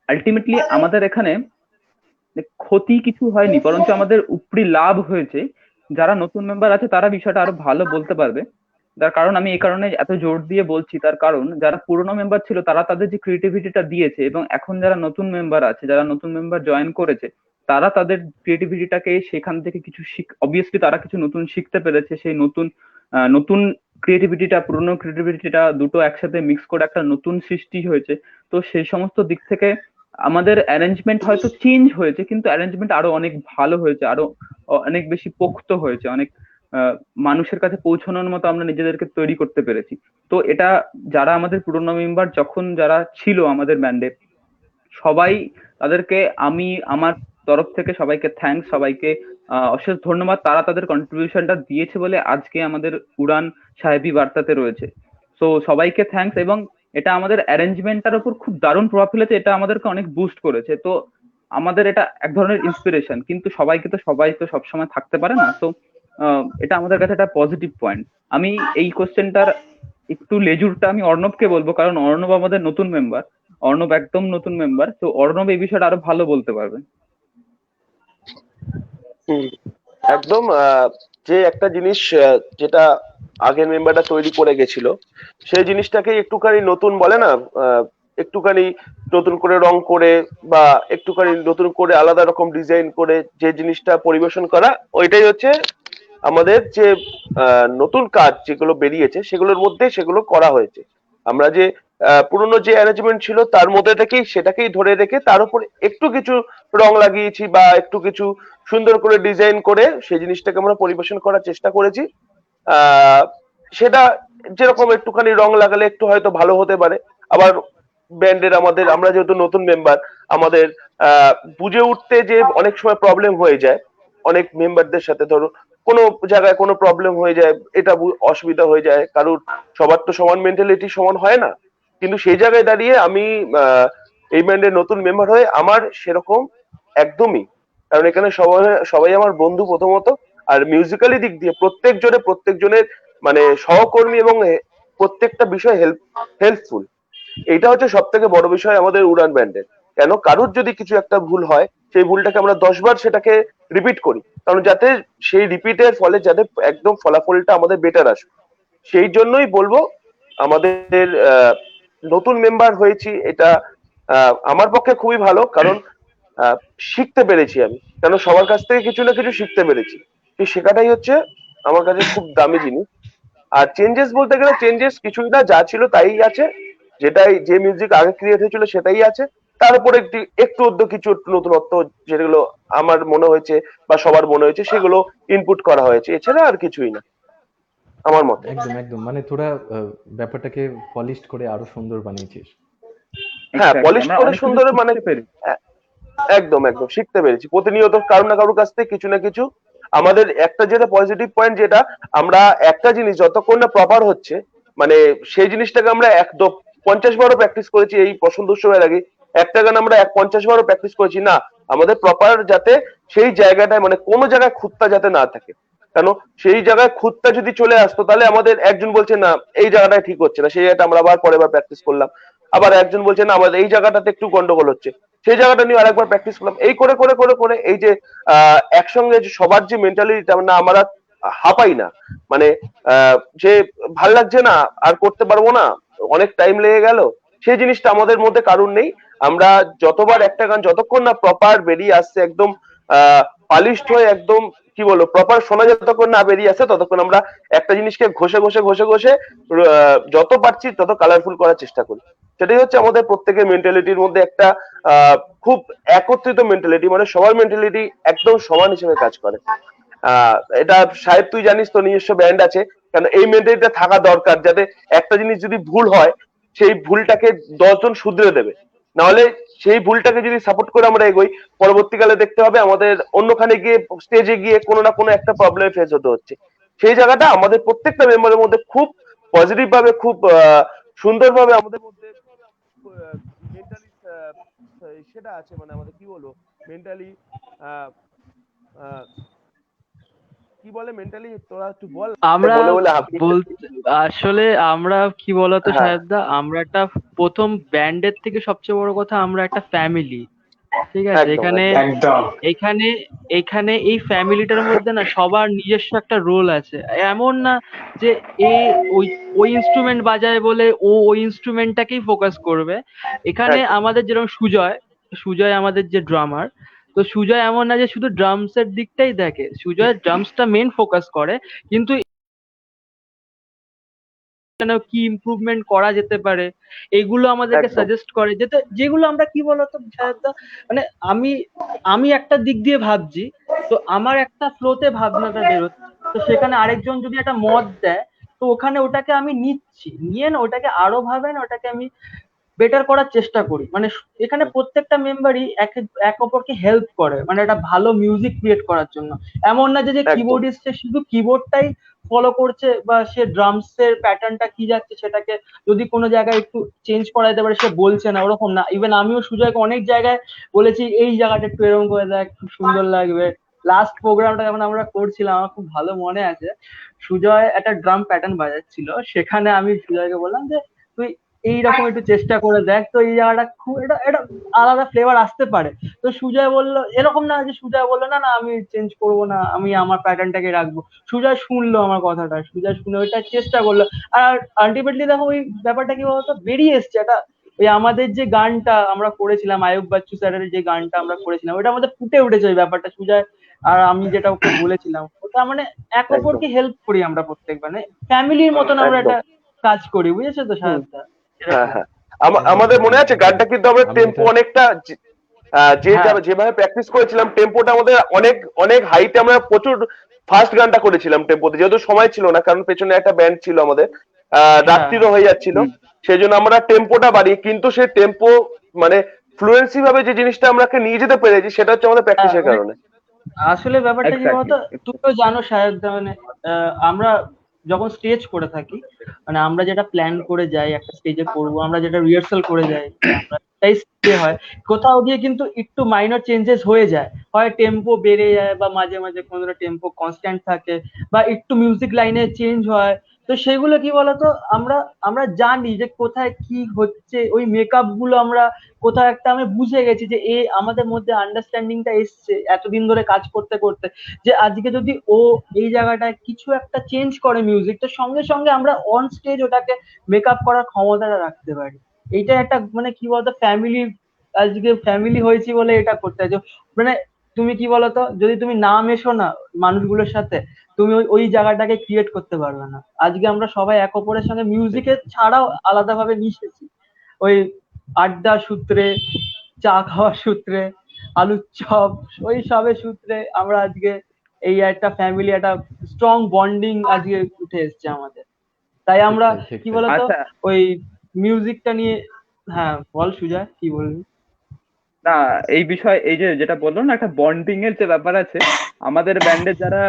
আলটিমেটলি আমাদের এখানে ক্ষতি কিছু হয়নি, বরঞ্চ আমাদের উপরি লাভ হয়েছে। যারা নতুন মেম্বার আছে তারা বিষয়টা আরো ভালো বলতে পারবে। তার কারণ আমি এই কারণে এত জোর দিয়ে বলছি, তার কারণ যারা পুরনো মেম্বার ছিল তারা তাদের যে ক্রিয়েটিভিটিটা দিয়েছে, এবং এখন যারা নতুন মেম্বার আছে, যারা নতুন মেম্বার জয়েন করেছে, তারা তাদের ক্রিয়েটিভিটিটাকে সেখান থেকে কিছু অবভিয়াসলি তারা কিছু নতুন শিখতে পেরেছে। সেই নতুন ক্রিয়েটিভিটিটা, পুরনো ক্রিয়েটিভিটিটা দুটো একসাথে মিক্স করে একটা নতুন সৃষ্টি হয়েছে। তো সেই সমস্ত দিক থেকে আমাদের অ্যারেঞ্জমেন্ট হয়তো চেঞ্জ হয়েছে, কিন্তু অ্যারেঞ্জমেন্ট আরো অনেক ভালো হয়েছে, আরো অনেক বেশি পোক্ত হয়েছে, অনেক মানুষের কাছে পৌঁছানোর মতো আমরা নিজেদেরকে তৈরি করতে পেরেছি। তো এটা যারা আমাদের পুরনো মেম্বার যখন যারা ছিল আমাদের ব্যান্ডে, সবাই তাদেরকে আমি আমার তরফ থেকে সবাইকে থ্যাঙ্কস, সবাইকে অশেষ ধন্যবাদ। তারা তাদের কন্ট্রিবিউশনটা দিয়েছে বলে আজকে আমাদের উড়ান সাহেবী বার্তাতে রয়েছে। তো সবাইকে থ্যাঙ্কস, এবং এটা আমাদের অ্যারেঞ্জমেন্টটার উপর খুব দারুণ প্রভাব ফেলেছে, এটা আমাদেরকে অনেক বুস্ট করেছে। তো আমাদের এটা এক ধরনের ইন্সপিরেশন, কিন্তু সবাই তো সবসময় থাকতে পারে না। তো এটা আমাদের কাছে একটা পজিটিভ পয়েন্ট। আমি এই কোশ্চেনটার একটু লেজুরটা আমি অর্ণবকে বলবো, কারণ অর্ণব আমাদের নতুন মেম্বার, অর্ণব একদম নতুন মেম্বার। তো অর্ণব এই বিষয়টা আরো ভালো বলতে পারবে। একদম। যে একটা জিনিস যেটা আগের মেম্বারটা তৈরি করে গেছিল, সেই জিনিসটাকে একটুখানি নতুন বলে না, একটুখানি নতুন করে রং করে বা একটুখানি নতুন করে আলাদা রকম ডিজাইন করে যে জিনিসটা পরিবেশন করা, ওইটাই হচ্ছে আমাদের যে নতুন কাজ যেগুলো বেরিয়েছে সেগুলোর মধ্যে সেগুলো করা হয়েছে। আমরা যে পুরনো যে অ্যারেঞ্জমেন্ট ছিল তার মধ্যে থেকেই সেটাকেই ধরে রেখে তার উপর একটু কিছু রং লাগিয়েছি বা একটু কিছু সুন্দর করে ডিজাইন করে সেই জিনিসটাকে আমরা পরিবেশন করার চেষ্টা করেছি। আহ সেটা যেরকম একটুখানি রং লাগালে একটু হয়তো ভালো হতে পারে। আবার ব্যান্ডের আমরা যেহেতু নতুন মেম্বার, আমাদের বুঝে উঠতে যে অনেক সময় প্রবলেম হয়ে যায় অনেক মেম্বারদের সাথে। ধরো কোনো জায়গায় কোনো প্রবলেম হয়ে যায়, এটা অসুবিধা হয়ে যায় কারুর, সবার তো সমান মেন্টালিটি সমান হয় না। কিন্তু সেই জায়গায় দাঁড়িয়ে আমি এই ব্যান্ডের নতুন মেম্বার হয়ে আমার সেরকম একদমই, কারণ এখানে সবাই সবাই আমার বন্ধু প্রথমত, আর মিউজিক্যালি দিক দিয়ে প্রত্যেকজনের মানে সহকর্মী এবং প্রত্যেকটা বিষয় হেল্পফুল। এইটা হচ্ছে সব থেকে বড় বিষয় আমাদের উড়ান ব্যান্ডের। কেন কারুর যদি কিছু একটা ভুল হয়, সেই ভুলটাকে আমরা 10 বার সেটাকে রিপিট করি, কারণ যাতে সেই রিপিটের ফলে যাতে একদম ফলাফলটা আমাদের বেটার আসে। সেই জন্যই বলবো আমাদের নতুন মেম্বার হয়েছি, এটা আমার পক্ষে খুবই ভালো, কারণ শিখতে পেরেছি আমি, কেন সবার কাছ থেকে কিছু না কিছু শিখতে পেরেছি। সেই শেখাটাই হচ্ছে আমার কাছে খুব দামি জিনিস। আর চেঞ্জেস বলতে গেলে চেঞ্জেস কিছুই না, যা ছিল তাই আছে, যে মিউজিক আগে ক্রিয়েট হয়েছিল সেটাই আছে। তার উপরে একটু কিছু নতুনত্ব যেগুলো আমার মনে হয়েছে বা সবার মনে হয়েছে সেগুলো ইনপুট করা হয়েছে, এছাড়া আর কিছুই না আমার মতে। একদম মানে তোরা ব্যাপারটাকে পলিশড করে আরো সুন্দর বানিয়েছিস। হ্যাঁ, পলিশ করে সুন্দর মানে একদম শিখতে পেরেছি প্রতিনিয়ত কারো না কারোর কাছ থেকে কিছু না কিছু। আমাদের একটা যেটা পজিটিভ পয়েন্ট, যেটা আমরা একটা জিনিস যতক্ষণ না প্রপার হচ্ছে, মানে সেই জিনিসটাকে আমরা 50 বারও প্র্যাকটিস করেছি এই পছন্দ উৎসবের আগে, একটা গান আমরা 50 বারও প্র্যাকটিস করেছি না, আমাদের প্রপার যাতে সেই জায়গাটায় মানে কোনো জায়গায় খুঁতটা যাতে না থাকে। কেন সেই জায়গায় খুঁতটা যদি চলে আসতো তাহলে আমাদের একজন বলছে না এই জায়গাটায় ঠিক হচ্ছে না, সেই জায়গাটা আমরা আবার পরের বার প্র্যাকটিস করলাম। আবার একজন বলছে না আমাদের এই জায়গাটাতে একটু গন্ডগোল হচ্ছে, সেই জায়গাটা নিয়ে আরেকবার প্র্যাকটিস করলাম। এই করে করে করে করে এই যে একসঙ্গে যে সবার যে মেন্টালিটিটা না আমরা হাঁপাই না, মানে যে ভাল লাগছে না আর করতে পারবো না, অনেক টাইম লেগে গেল, সেই জিনিসটা আমাদের মধ্যে কারণ নেই। আমরা যতবার একটা গান যতক্ষণ না প্রপার বেরিয়ে আসছে একদম পালিশড হয়ে একদম কি বলবো প্রপার শোনা যতক্ষণ না বেরিয়ে আসে, ততক্ষণ আমরা একটা জিনিসকে ঘষে ঘষে ঘষে ঘষে যত পারছি তত কালারফুল করার চেষ্টা করি। সেটাই হচ্ছে আমাদের প্রত্যেকের মেন্টালিটির মধ্যে একটা খুব একত্রিত মেন্টালিটি, মানে সবার মেন্টালিটি একদম সমান হিসেবে কাজ করে। এটা সাহেব তুই জানিস তো নিজস্ব ব্যান্ড আছে, কারণ এই মেন্টালিটিটা থাকা দরকার, যাতে একটা জিনিস যদি ভুল হয় সেই ভুলটাকে 10 জন শুধরে দেবে, নাহলে সেই ভুলটাকে যদি সাপোর্ট করে আমরা এগোই, পরবর্তীকালে দেখতে হবে আমাদের অন্যখানে গিয়ে স্টেজে গিয়ে কোনো না কোনো একটা প্রবলেম ফেস হতে হচ্ছে। সেই জায়গাটা আমাদের প্রত্যেকটা মেম্বারের মধ্যে খুব পজিটিভ ভাবে, খুব সুন্দরভাবে আমাদের মধ্যে মেন্টালি সেটা আছে, মানে আমাদের কি বলবো মেন্টালি কি বলে মেন্টালি, তোরা একটু বল। আমরা আসলে আমরা কি বলতো সাহেবদা, আমরা একটা প্রথম ব্যান্ডের থেকে সবচেয়ে বড় কথা আমরা একটা ফ্যামিলি। ঠিক আছে, একদম এখানে একদম একদম এখানে এখানে এই ফ্যামিলিটার মধ্যে না সবার নিজস্ব একটা রোল আছে। এমন না যে এ ওই ওই ইনস্ট্রুমেন্ট বাজায় বলে ও ওই ইনস্ট্রুমেন্টটাকেই ফোকাস করবে। এখানে একদম আমাদের যেরকম সুজয়, সুজয় আমাদের যে ড্রামার, তো সুজয় এমন না যে শুধু ড্রামস এর দিকটাই দেখে, সুজয় ড্রামসটা মেন ফোকাস করে, কিন্তু এখানেও কি ইমপ্রুভমেন্ট করা যেতে পারে এগুলো আমাদেরকে একদম সাজেস্ট করে, যেতে যেগুলো আমরা কি বলতো সায়দা, মানে আমি আমি একটা দিক দিয়ে ভাবছি, তো আমার একটা ফ্লোতে ভাবনাটা বেরোচ্ছে, তো সেখানে আরেকজন যদি একটা মত দেয়, তো ওখানে ওটাকে আমি নিচ্ছি, নিয়ে না ওটাকে আরো ভাবে না ওটাকে আমি বেটার করার চেষ্টা করি। মানে এখানে প্রত্যেকটা মেম্বারই এক এক অপরকে হেল্প করে, মানে একটা ভালো মিউজিক ক্রিয়েট করার জন্য। এমন না যে যে একদম কিবোর্ডিস্ট সে শুধু কিবোর্ডটাই ফলো করছে, বা সে ড্রামস এর প্যাটার্নটা কি যাচ্ছে সেটাকে যদি কোনো জায়গায় একটু চেঞ্জ করা যেতে পারে সে বলছে না, ওরকম না। ইভেন আমিও সুজয়কে অনেক জায়গায় বলেছি এই জায়গাটা একটু এরকম করে দেখ, খুব সুন্দর লাগবে। লাস্ট প্রোগ্রামটা যখন আমরা করছিলাম আমার খুব ভালো মনে আছে, সুজয় একটা ড্রাম প্যাটার্ন বাজাচ্ছিল, সেখানে আমি সুজয়কে বললাম যে তুই এইরকম একটু চেষ্টা করে দেখ, তো এই জায়গাটা খুব এটা এটা আলাদা ফ্লেভার আসতে পারে। তো সুজয় বললো, এরকম না যে সুজয় বললো না না আমি চেঞ্জ করবো না, আমি আমার প্যাটার্নটাকে রাখবো। সুজয় শুনলো আমার কথাটা, সুজয় শুনে ওইটা চেষ্টা করলো। আর আলটিমেটলি দেখো ওই ব্যাপারটা কি বলতো বেরিয়ে এসছে একটা, ওই আমাদের যে গানটা আমরা করেছিলাম আয়ুব বাচ্চু স্যারের যে গানটা আমরা করেছিলাম ওটা আমাদের ফুটে উঠেছে ওই ব্যাপারটা, সুজয় আর আমি যেটা ওকে বলেছিলাম ওটা মানে এক একদম অপরকে হেল্প করি আমরা প্রত্যেক, মানে ফ্যামিলির মতন আমরা একদম একটা কাজ করি, বুঝেছো তো হুম সাহেবটা, হ্যাঁ এরকম। হ্যাঁ একদম আমাদের মনে একদম আছে একদম। গানটা কিন্তু আমরা আমি টেম্পো এটা অনেকটা হ্যাঁ যেভাবে প্র্যাকটিস করেছিলাম টেম্পোটা আমাদের অনেক অনেক হাইটে আমরা প্রচুর ফাস্ট গানটা করেছিলাম টেম্পোতে, যেহেতু সময় ছিল না কারণ পেছনে একটা ব্যান্ড ছিল আমাদের, হ্যাঁ রাত্রিরও হয়ে যাচ্ছিল, হুম। সেই জন্য আমরা টেম্পোটা বাড়ি, কিন্তু সেই টেম্পো মানে ফ্লুয়েন্সি ভাবে যে জিনিসটা আমরাকে নিয়ে যেতে পেরেছি সেটা হচ্ছে আমাদের হ্যাঁ, প্র্যাকটিসের মানে কারণে। আসলে ব্যাপারটা কি এক্স্যাক্টলি। বলতো, তুমিও জানো শায়দ, মানে আমরা যখন স্টেজ করে থাকি, মানে আমরা যেটা প্ল্যান করে যাই একটা স্টেজে করবো, আমরা যেটা রিহার্সাল করে যাই যে আমরা তাই স্টেজে হয়, কোথাও গিয়ে কিন্তু একটু মাইনর চেঞ্জেস হয়ে যায়, হয় টেম্পো বেড়ে যায় বা মাঝে মাঝে কোনো টেম্পো কনস্ট্যান্ট থাকে, বা একটু মিউজিক লাইনে চেঞ্জ হয়। তো সেগুলো কি বলতো, আমরা আমরা জানি যে কোথায় কি হচ্ছে, ওই মেকআপ গুলো আমরা কোথাও একটা আমি বুঝে গেছি যে এ আমাদের মধ্যে আন্ডারস্ট্যান্ডিংটা এসছে এতদিন ধরে কাজ করতে করতে, যে আজকে যদি ও এই জায়গাটায় কিছু একটা চেঞ্জ করে মিউজিক, তো সঙ্গে সঙ্গে আমরা অন স্টেজ ওটাকে মেকআপ করার ক্ষমতাটা রাখতে পারি। এইটা একটা মানে কি বলতো ফ্যামিলি, আজকে ফ্যামিলি হয়েছি বলে এটা করতে হয় মানে তুমি কি বলতো যদি তুমি না মেশো না মানুষগুলোর সাথে, তুমি ওই ওই জায়গাটাকে ক্রিয়েট করতে পারবে না। আজকে আমরা সবাই এক অপরের সঙ্গে মিউজিকের ছাড়াও আলাদাভাবে মিশেছি, ওই আড্ডা সূত্রে, চা খাওয়ার সূত্রে, আলুর চপ, ওই সবের সূত্রে আমরা আজকে এই একটা ফ্যামিলি, একটা স্ট্রং বন্ডিং আজকে উঠে এসছে আমাদের। তাই ঠিক আমরা তাই ঠিক কি তাই। বলতো আচ্ছা, ওই মিউজিকটা নিয়ে, হ্যাঁ বল সুজয় কি বলবি। না এই বিষয় এই যে যেটা বললো না একটা বন্ডিং এর যে ব্যাপার আছে, আমাদের ব্যান্ডের যারা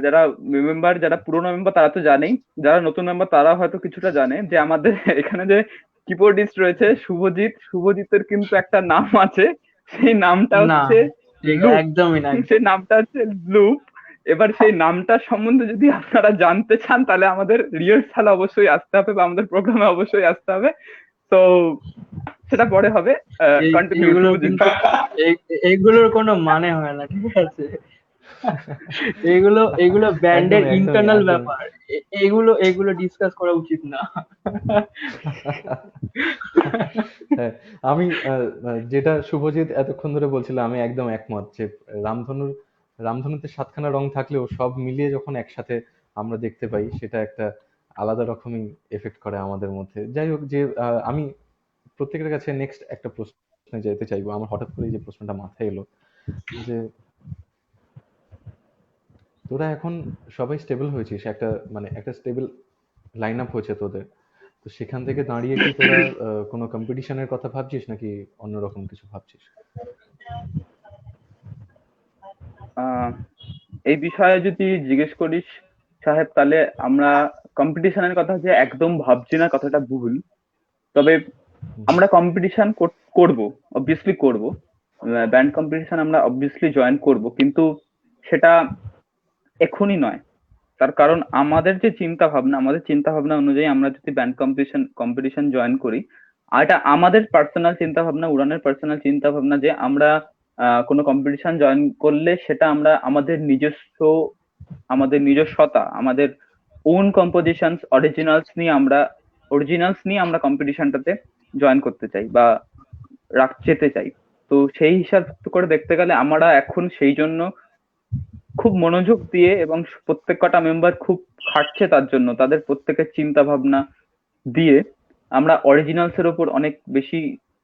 যারা মেম্বার, যারা পুরোনো মেম্বার তারা তো জানেই, যারা নতুন মেম্বার তারা হয়তো কিছুটা জানে যে আমাদের এখানে যে কিবোর্ডিস্ট রয়েছে শুভজিৎ, শুভজিতের কিন্তু একটা নাম আছে, সেই নামটা না হচ্ছে ঠিক লুপ। একদমই না সেই নামটা হচ্ছে লুপ। এবার সেই নামটা সম্বন্ধে যদি আপনারা জানতে চান তাহলে আমাদের রিহার্সাল অবশ্যই আসতে হবে বা আমাদের প্রোগ্রামে অবশ্যই আসতে হবে। তো সেটা পরে হবে। কন্টিনিউ এইগুলো শুভজিৎ। কিন্তু এইগুলোর কোনো মানে হয় না, ঠিক আছে। এগুলো এগুলো একদম ব্যান্ডের একদমই ইন্টারনাল একদমই। ব্যাপার, এগুলো এগুলো ডিসকাস করা উচিত না। হ্যাঁ, আমি যেটা শুভজিৎ এতক্ষণ ধরে বলছিল আমি একদম একমত যে রামধনুর রামধনুতে সাতখানা রং থাকলেও সব মিলিয়ে যখন একসাথে আমরা দেখতে পাই সেটা একটা আলাদা রকমই এফেক্ট করে আমাদের মধ্যে। যাই হোক, যে আমি প্রত্যেকের কাছে নেক্সট একটা প্রশ্নে যেতে চাইবো। আমার হঠাৎ করে যে প্রশ্নটা মাথায় এলো যে তোরা এখন সবাই স্টেবল হয়েছিস, একটা মানে একটা স্টেবল লাইন আপ হয়েছে তোদের, তো সেখান থেকে দাঁড়িয়ে কি তোরা কোনো কম্পিটিশনের কথা ভাবছিস নাকি অন্যরকম কিছু ভাবছিস? আহ, এই বিষয়ে যদি জিজ্ঞেস করিস সাহেব, তাহলে আমরা কম্পিটিশনের কথা যে একদম ভাবছি না, কথাটা ভুল। তবে হুম, আমরা কম্পিটিশন করব, অবভিয়াসলি করব। ব্যান্ড কম্পিটিশন আমরা অবভিয়াসলি জয়েন করব, কিন্তু সেটা এখনই নয়। তার কারণ আমাদের যে চিন্তা ভাবনা, আমাদের চিন্তা ভাবনা অনুযায়ী আমরা যদি ব্যান্ড কম্পিটিশন জয়েন করি, আর এটা আমাদের পার্সোনাল চিন্তা ভাবনা, উড়ানের পার্সোনাল চিন্তা ভাবনা, যে আমরা কোনো কম্পিটিশন জয়েন করলে সেটা আমরা আমাদের নিজস্বতা, আমাদের ওন কম্পোজিশনস, অরিজিনালস নিয়ে আমরা কম্পিটিশনটাতে জয়েন করতে চাই বা যেতে চাই। তো সেই হিসাব করে দেখতে গেলে আমরা এখন সেই জন্য খুব মনোযোগ দিয়ে, এবং প্রত্যেক কটা মেম্বার খুব খাটছে তার জন্য, তাদের প্রত্যেকের চিন্তা ভাবনা দিয়ে আমরা অরিজিনালস এর উপর অনেক বেশি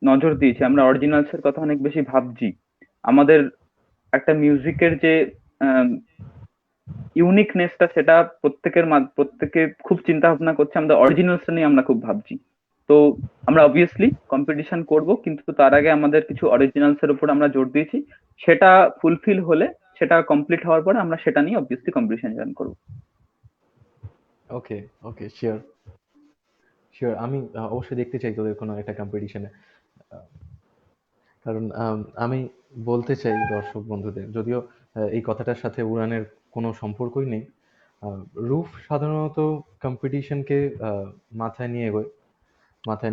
নজর দিয়েছি, আমরা অরিজিনালস এর কথা অনেক বেশি ভাবছি। আমাদের একটা মিউজিকের যে ইউনিকনেসটা, সেটা প্রত্যেকে খুব চিন্তা ভাবনা করছে, আমাদের অরিজিনালসটা নিয়ে আমরা খুব ভাবছি। তো আমরা অবভিয়াসলি কম্পিটিশন করব, কিন্তু তার আগে আমাদের কিছু অরিজিনালস এর উপর আমরা জোর দিয়েছি। সেটা ফুলফিল হলে, সেটা কমপ্লিট হওয়ার পরে আমরা সেটা নিয়ে অবভিয়াসলি কম্পিটিশন জয়েন করবো। ওকে ওকে, শিওর শিওর। আমি অবশ্যই দেখতে চাই তোদের কোনো একটা কম্পিটিশনে। কারণ আমি বলতে চাই দর্শক বন্ধুদের, যদিও এই কথাটার সাথে উড়ানের কোনো সম্পর্কই নেই, রুফ সাধারণত কম্পিটিশনকে মাথায়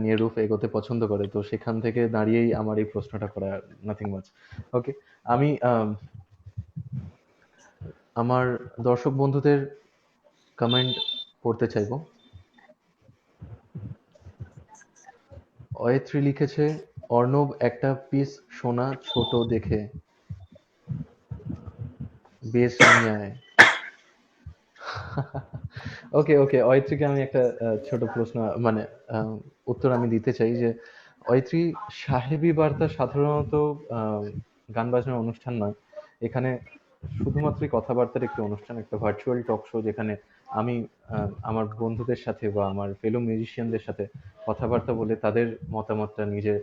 নিয়ে রুফ এগোতে পছন্দ করে। তো সেখান থেকে দাঁড়িয়েই আমার এই প্রশ্নটা করা, নাথিং মাচ। ওকে, আমি আমার দর্শক বন্ধুদের কমেন্ট পড়তে চাইবো। অয়েত্রী লিখেছে, অর্ণব একটা পিস সোনা ছোট দেখে বেশ নিয়ে আয়। ওকে ওকে, অয়ত্রীকে আমি একটা ছোট প্রশ্ন, মানে উত্তর আমি দিতে চাই যে অয়ত্রী, সাহেবী বার্তা সাধারণত গান বাজনার অনুষ্ঠান নয়। এখানে শুধুমাত্রই কথাবার্তার একটি অনুষ্ঠান, একটা ভার্চুয়াল টক শো, যেখানে আমি আমার বন্ধুদের সাথে বা আমার ফেলো মিউজিশিয়ানদের সাথে কথাবার্তা বলে তাদের মতামতটা নিজে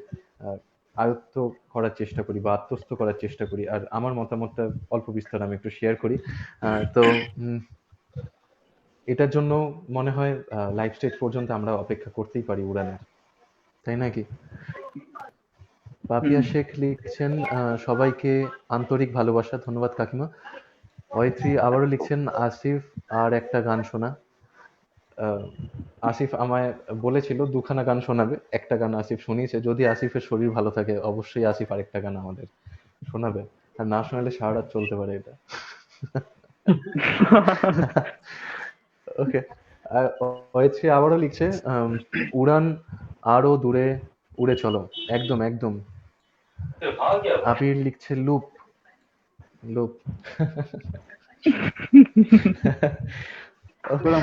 আয়ত্ত করার চেষ্টা করি বা আত্মস্থ করার চেষ্টা করি, আর আমার মতামতটা অল্প বিস্তর আমি একটু শেয়ার করি। তো এটার জন্য মনে হয় লাইভ স্টেজ পর্যন্ত আমরা অপেক্ষা করতেই পারি উড়ানের, তাই নাকি? পাপিয়া শেখ লিখছেন, সবাইকে আন্তরিক ভালোবাসা, ধন্যবাদ কাকিমা। অয়ত্রী আবারও লিখছেন, আসিফ আর একটা গান শোনা। আসিফ আমায় বলেছিল দুখানা গান শোনাবে, একটা গান আসিফ শুনিয়েছে। যদি আসিফের শরীর ভালো থাকে অবশ্যই আসিফ আরেকটা গান আমাদের শোনাবে, আর না শোনালে সারা রাত চলতে পারে এটা। ওকে, অয়ত্রী আবারও লিখছে, উড়ান আরো দূরে উড়ে চলো, একদম একদম। আবির লিখছে, লুপ লুপ।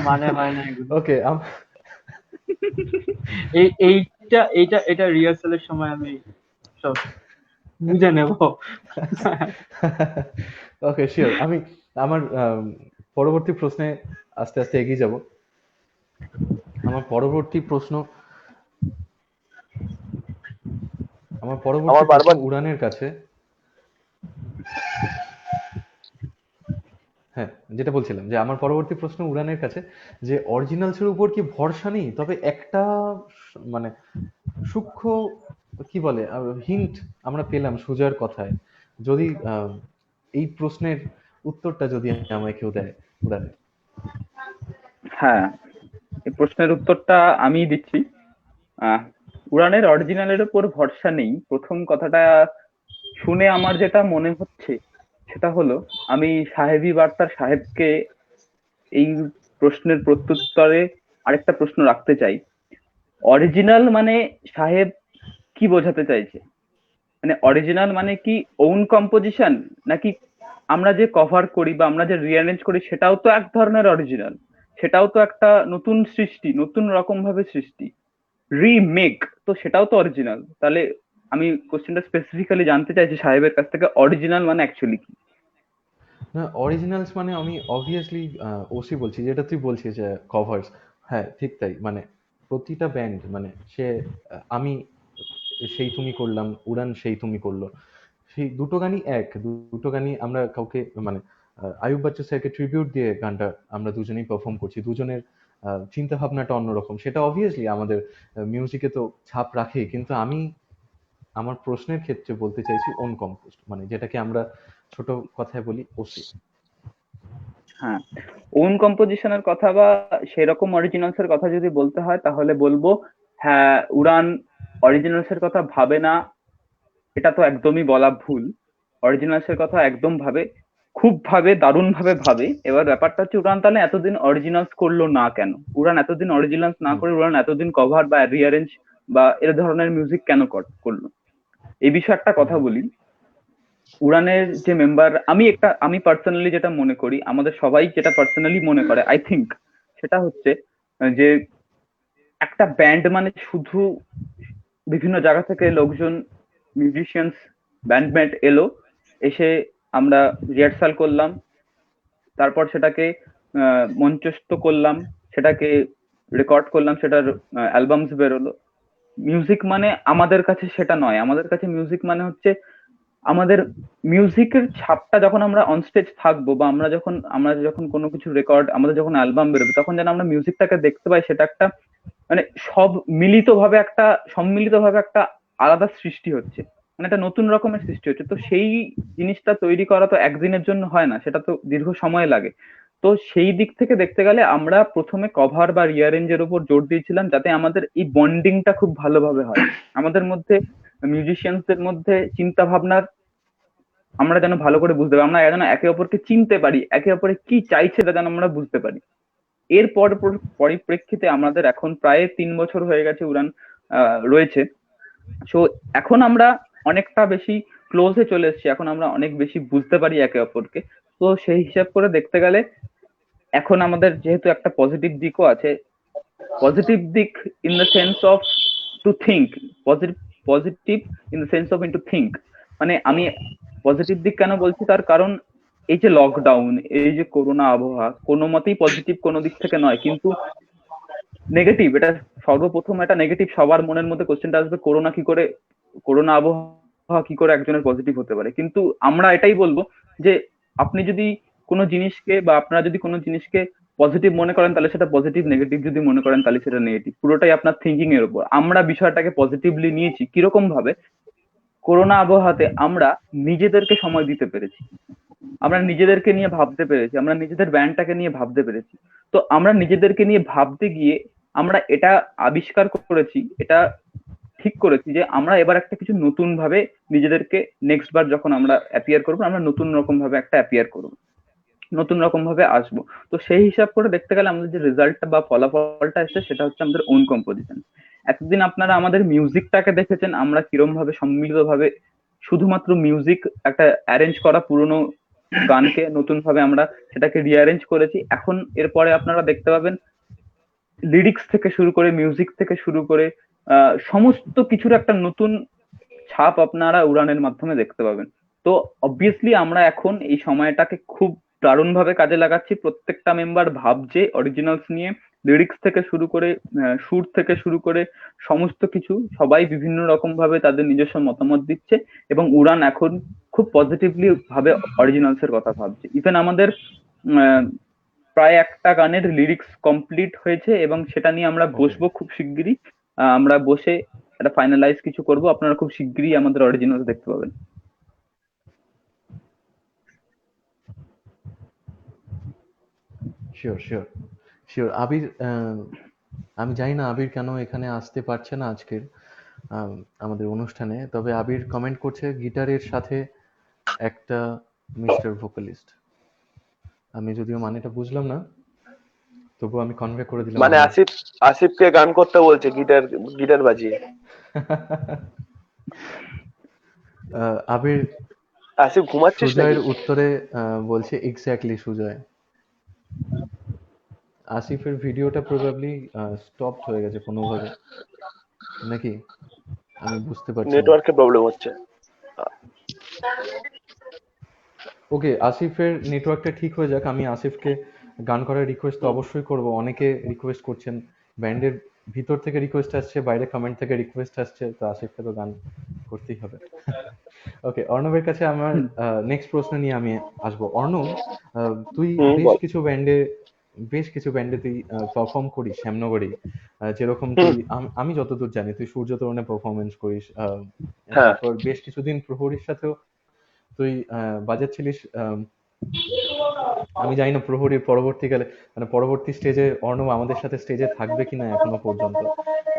মানে হয় না এগুলো। ওকে, এইটা রিহার্সালের সময় আমি সব বুঝে নেব। ওকে, শিওর। আমি আমার পরবর্তী প্রশ্নে আস্তে আস্তে এগিয়ে যাব। আমার পরবর্তী প্রশ্ন উড়ানের কাছে। হ্যাঁ, যেটা বলছিলাম যে আমার পরবর্তী প্রশ্ন উড়ানের কাছে, যে অরিজিনালসের উপর কি ভরসা নেই? তবে একটা মানে সূক্ষ্ম কি বলে হিন্ট আমরা পেলাম সুজার কথায়। যদি এই প্রশ্নের উত্তরটা যদি আমায় কেউ দেয় উড়ানের। হ্যাঁ, এই প্রশ্নের উত্তরটা আমি দিচ্ছি। উড়ানের অরিজিনালের উপর ভরসা নেই, প্রথম কথাটা শুনে আমার যেটা মনে হচ্ছে সেটা হলো, আমি সাহেবী বার্তার সাহেবকে এই প্রশ্নের প্রত্যুত্তরে আরেকটা প্রশ্ন রাখতে চাই। অরিজিনাল মানে সাহেব কি বোঝাতে চাইছে? মানে অরিজিনাল মানে কি ওন কম্পোজিশন, নাকি আমরা যে কভার করি বা আমরা যে রিঅ্যারেঞ্জ করি সেটাও তো এক ধরনের অরিজিনাল, সেটাও তো একটা নতুন সৃষ্টি, নতুন রকম ভাবে সৃষ্টি, রিমেক, তো সেটাও তো অরিজিনাল। তাহলে আমি কোশ্চেনটা স্পেসিফিক্যালি জানতে চাইছি সাহেবের কাছ থেকে, অরিজিনাল মানে অ্যাকচুয়ালি কি? না, অরিজিনালস মানে আমি অবভিয়াসলি ওসি বলছি, যেটা তুই বলছিস যে কভার্স। হ্যাঁ, ঠিক তাই। মানে প্রতিটা ব্যান্ড, মানে সে আমি সেই তুমি করলাম, উড়ান সেই তুমি করলো, সেই দুটো গানই দুটো গানই আমরা কাউকে, মানে আয়ুব বাচ্চু স্যারকে ট্রিবিউট দিয়ে গানটা আমরা দুজনেই পারফর্ম করছি। দুজনের চিন্তা ভাবনাটা অন্যরকম, সেটা অবভিয়াসলি আমাদের মিউজিকে তো ছাপ রাখেই। কিন্তু আমি আমার প্রশ্নের ক্ষেত্রে বলতে চাইছি ওন কম্পোস্ট, মানে যেটাকে আমরা ছোট কথায় বলি ওসি। হ্যাঁ, ওন কম্পোজিশনের কথা বা সেরকম অরিজিনালস এর কথা যদি বলতে হয় তাহলে বলবো, হ্যাঁ, উড়ান অরিজিনালসের কথা ভাবে না এটা তো একদমই বলা ভুল। অরিজিনালসের কথা একদম ভাবে, খুব ভাবে, দারুণ ভাবে ভাবে। এবার ব্যাপারটা হচ্ছে উড়ান তাহলে এতদিন অরিজিনালস করলো না কেন? উড়ান এতদিন অরিজিনালস না হুম করে উড়ান এতদিন কভার বা রিঅ্যারেঞ্জ বা এর ধরনের মিউজিক কেন করলো? এই বিষয়ে একটা কথা হুম বলি। উড়ানের যে মেম্বার, আমি পার্সোনালি যেটা মনে করি, আমাদের সবাই যেটা পার্সোনালি মনে করে আই থিঙ্ক, সেটা হচ্ছে যে একটা ব্যান্ড মানে শুধু বিভিন্ন জায়গা থেকে লোকজন, মিউজিশিয়ানস, ব্যান্ডমেট এলো, এসে আমরা রিহার্সাল করলাম, তারপর সেটাকে মঞ্চস্থ করলাম, সেটাকে রেকর্ড করলাম, সেটার অ্যালবামস বেরোলো। মিউজিক মানে আমাদের কাছে সেটা নয়। আমাদের কাছে মিউজিক মানে হচ্ছে আমাদের মিউজিকের ছাপটা যখন আমরা অন স্টেজ থাকবো, বা আমরা যখন কোনো কিছু রেকর্ড, আমাদের যখন অ্যালবাম বেরোবে, তখন যেন আমরা মিউজিকটাকে দেখতে পাই, সেটা একটা মানে সম্মিলিতভাবে একটা আলাদা সৃষ্টি হচ্ছে, মানে একটা নতুন রকমের সৃষ্টি হচ্ছে। তো সেই জিনিসটা তৈরি করা তো একদিনের জন্য হয় না, সেটা তো দীর্ঘ সময় লাগে। তো সেই দিক থেকে দেখতে গেলে আমরা প্রথমে কভার বা রিয়ারেঞ্জের উপর জোর দিয়েছিলাম, যাতে আমাদের এই বন্ডিংটা খুব ভালোভাবে হয়, আমাদের মধ্যে, মিউজিশিয়ানসদের মধ্যে চিন্তা ভাবনার আমরা যেন ভালো করে বুঝতে পারি, আমরা যেন একে অপরকে চিনতে পারি, একে অপরে কি চাইছে তা যেন আমরা বুঝতে পারি। এর পরিপ্রেক্ষিতে আমাদের এখন প্রায় 3 বছর হয়ে গেছে উড়ান রয়েছে। সো এখন আমরা অনেকটা বেশি ক্লোজে চলে এসেছি, এখন আমরা অনেক বেশি বুঝতে পারি একে অপরকে। তো সেই হিসাব করে দেখতে গেলে এখন আমাদের যেহেতু একটা পজিটিভ দিকও আছে, পজিটিভ দিক in the sense of to think, positive positive in the sense of in to think. মানে আমি পজিটিভ দিক কেন বলছি, তার কারণ এই যে লকডাউন, এই যে করোনা আবহাওয়া, কোনো মতেই পজিটিভ কোনো দিক থেকে নয়, কিন্তু নেগেটিভ। এটা সর্বপ্রথম একটা নেগেটিভ, সবার মনের মধ্যে কোশ্চেনটা আসবে, করোনা আবহাওয়া কি করে একজনের পজিটিভ হতে পারে? কিন্তু আমরা এটাই বলবো যে আপনি যদি কোনো জিনিসকে, বা আপনারা যদি কোনো জিনিসকে পজিটিভ মনে করেন তাহলে সেটা পজিটিভ, নেগেটিভ যদি মনে করেন তাহলে সেটা নেগেটিভ। পুরোটাই আপনার থিঙ্কিং এর উপর। আমরা বিষয়টাকে পজিটিভলি নিয়েছি কিরকম ভাবে, করোনা আবহাওয়াতে আমরা নিজেদেরকে সময় দিতে পেরেছি, আমরা নিজেদেরকে নিয়ে ভাবতে পেরেছি, আমরা নিজেদের ব্যান্ডটাকে নিয়ে ভাবতে পেরেছি। তো আমরা নিজেদেরকে নিয়ে ভাবতে গিয়ে আমরা এটা আবিষ্কার করেছি, এটা ঠিক করেছি যে আমরা এবার একটা কিছু নতুন ভাবে নিজেদেরকে, নেক্সট বার যখন আমরা অ্যাপিয়ার করবো, আমরা নতুন রকম ভাবে একটা অ্যাপিয়ার করবো, নতুন রকম ভাবে আসবো। তো সেই হিসাব করে দেখতে গেলে আমাদের যে রেজাল্টটা বা ফলাফলটা এসেছে সেটা হচ্ছে আমাদের ওন কম্পোজিশন। এতদিন আপনারা আমাদের মিউজিকটাকে দেখেছেন, আমরা কিরম ভাবে সম্মিলিত ভাবে শুধুমাত্র মিউজিক, একটা অ্যারেঞ্জ করা পুরোনো গানকে নতুন ভাবে আমরা সেটাকে রিঅ্যারেঞ্জ করেছি। এখন এরপরে আপনারা দেখতে পাবেন লিরিক্স থেকে শুরু করে, মিউজিক থেকে শুরু করে সমস্ত কিছুর একটা নতুন ছাপ আপনারা উড়ানের মাধ্যমে দেখতে পাবেন। তো অবভিয়াসলি আমরা এখন এই সময়টাকে খুব দারুণ ভাবে কাজে লাগাচ্ছি। প্রত্যেকটা মেম্বার ভাবছে অরিজিনালস নিয়ে, লিরিক্স থেকে শুরু করে, সুর থেকে শুরু করে সমস্ত কিছু, সবাই বিভিন্ন রকম ভাবে তাদের নিজস্ব মতামত দিচ্ছে, এবং উড়ান এখন খুব পজিটিভলি ভাবে অরিজিনালস এর কথা ভাবছে। ইভেন আমাদের আহ, প্রায় একটা গানের লিরিক্স কমপ্লিট হয়েছে, এবং সেটা নিয়ে আমরা ওকে বসবো খুব শিগগিরই। আমরা বসে একটা ফাইনালাইজ কিছু করব, আপনারা খুব শিগগিরই আমাদের অরিজিনাল দেখতে পাবেন। শিওর শিওর শিওর আবির, আমি জানি না আবির কেন এখানে আসতে পারছে না আজকের আম, আমাদের অনুষ্ঠানে। তবে আবির কমেন্ট করছে গিটারের সাথে একটা মিস্টার ভোকালিস্ট। আমি যদিও মানেটা বুঝলাম না, তবু আমি কনভে করে দিলাম মানে আবির। আসিফকে গান করতে বলছে, গিটার গিটার বাজিয়ে। আবির আসিফ ঘুমাচ্ছিস সুজয়ের নাকি? উত্তরে বলছে এক্স্যাক্টলি সুজয়। আসিফের ভিডিওটা প্রবাবলি স্টপড হয়ে গেছে কোনোভাবে, নাকি? আমি বুঝতে পারছি না। নেটওয়ার্কের প্রবলেম হচ্ছে। ওকে, আসিফের নেটওয়ার্কটা ঠিক হয়ে যাক, আমি আসিফকে গান করার রিকোয়েস্ট তো অবশ্যই করব। অনেকে রিকোয়েস্ট করছেন, ব্যান্ডের ভিতর থেকে রিকোয়েস্ট আসছে, বাইরে কমেন্ট থেকে রিকোয়েস্ট আসছে, তো আসিফকে তো গান করতেই হবে। ওকে, অর্ণবের কাছে আমার নেক্সট প্রশ্ন নিয়ে আমি আসবো। অর্ণব, তুই বল। বেশ কিছু ব্যান্ডে তুই পারফর্ম করিস শ্যামনগরে। যেরকম তুই, আমি যতদূর জানি তুই সূর্য তরুণে পারফরমেন্স করিস, হ্যাঁ, তারপর বেশ কিছুদিন প্রহরীর সাথেও তুই বাজাচ্ছিলিস আমি জানি না প্রহরীর পরবর্তীকালে মানে পরবর্তী স্টেজে অর্ণব আমাদের সাথে স্টেজে থাকবে কিনা এখনো পর্যন্ত।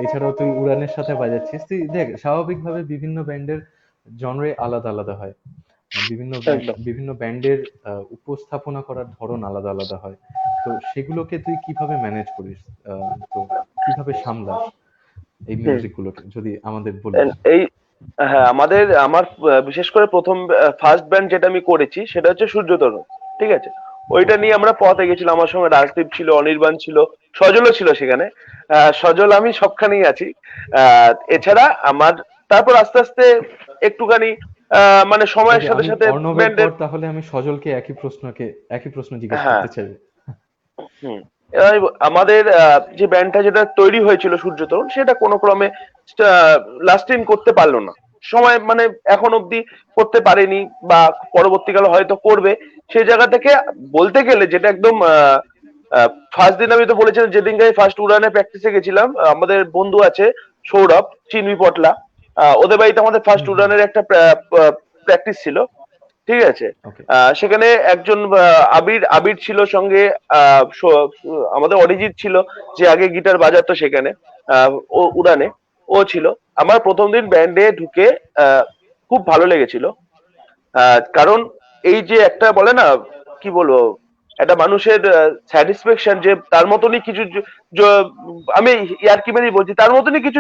এছাড়াও তুই উড়ানের সাথে বাজাচ্ছিস, তুই দেখ স্বাভাবিকভাবে বিভিন্ন ব্যান্ডের জনরে আলাদা আলাদা হয়, একদম। বিভিন্ন ব্যান্ডের উপস্থাপনা করার ধরন আলাদা আলাদা হয়। তো সেগুলোকে তুই কিভাবে ম্যানেজ করিস, তো কিভাবে সামলাস এই হুম। মিউজিক গুলোকে যদি আমাদের বলিস। এই হ্যাঁ, আমার বিশেষ করে প্রথম ফার্স্ট ব্যান্ড যেটা আমি করেছি সেটা হচ্ছে সূর্যতরুণ। ঠিক আছে, ওইটা নিয়ে আমরা পথে গেছিলাম। আমার সঙ্গে রাজদীপ ছিল, অনির্বাণ ছিল, সজলও ছিল সেখানে। সজল আমি সবখানেই আছি। এছাড়া আমার তারপর আস্তে আস্তে একটুখানি মানে সময়ের ওকে, সাথে আমি সাথে অর্ণবের পর ব্যান্ডের। তাহলে আমি সজলকে একই প্রশ্ন জিজ্ঞেস হ্যাঁ। করতে চাইবো। হুম। এবার আমাদের যে ব্যান্ডটা যেটা তৈরি হয়েছিল সূর্যতরুণ, সেটা কোনো ক্রমে লাস্টিং করতে পারলো না। সময় মানে এখন অব্দি করতে পারেনি, বা পরবর্তীকালে হয়তো করবে। সেই জায়গা থেকে বলতে গেলে যেটা একদম ফার্স্ট দিন আমি তো বলেছিলাম, যেদিনকে ফার্স্ট উড়ানে প্র্যাকটিসে গেছিলাম, আমাদের বন্ধু আছে সৌরভ চিনবি পটলা, ওদের বাড়িতে আমাদের ফার্স্ট উড়ানের একটা প্র্যাকটিস ছিল। ঠিক আছে, ওকে। সেখানে একজন আবির আবির ছিল সঙ্গে, আমাদের অরিজিৎ ছিল যে আগে গিটার বাজাতো সেখানে, ও উড়ানে ও ছিল। আমার প্রথম দিন ব্যান্ডে ঢুকে খুব ভালো লেগেছিল। কারণ এই যে একটা বলে না, কি বলবো, একটা মানুষের স্যাটিসফ্যাকশন, যে তার মতনই কিছু আমি ইয়ার্কি মেরেই বলছি, তার মতনই কিছু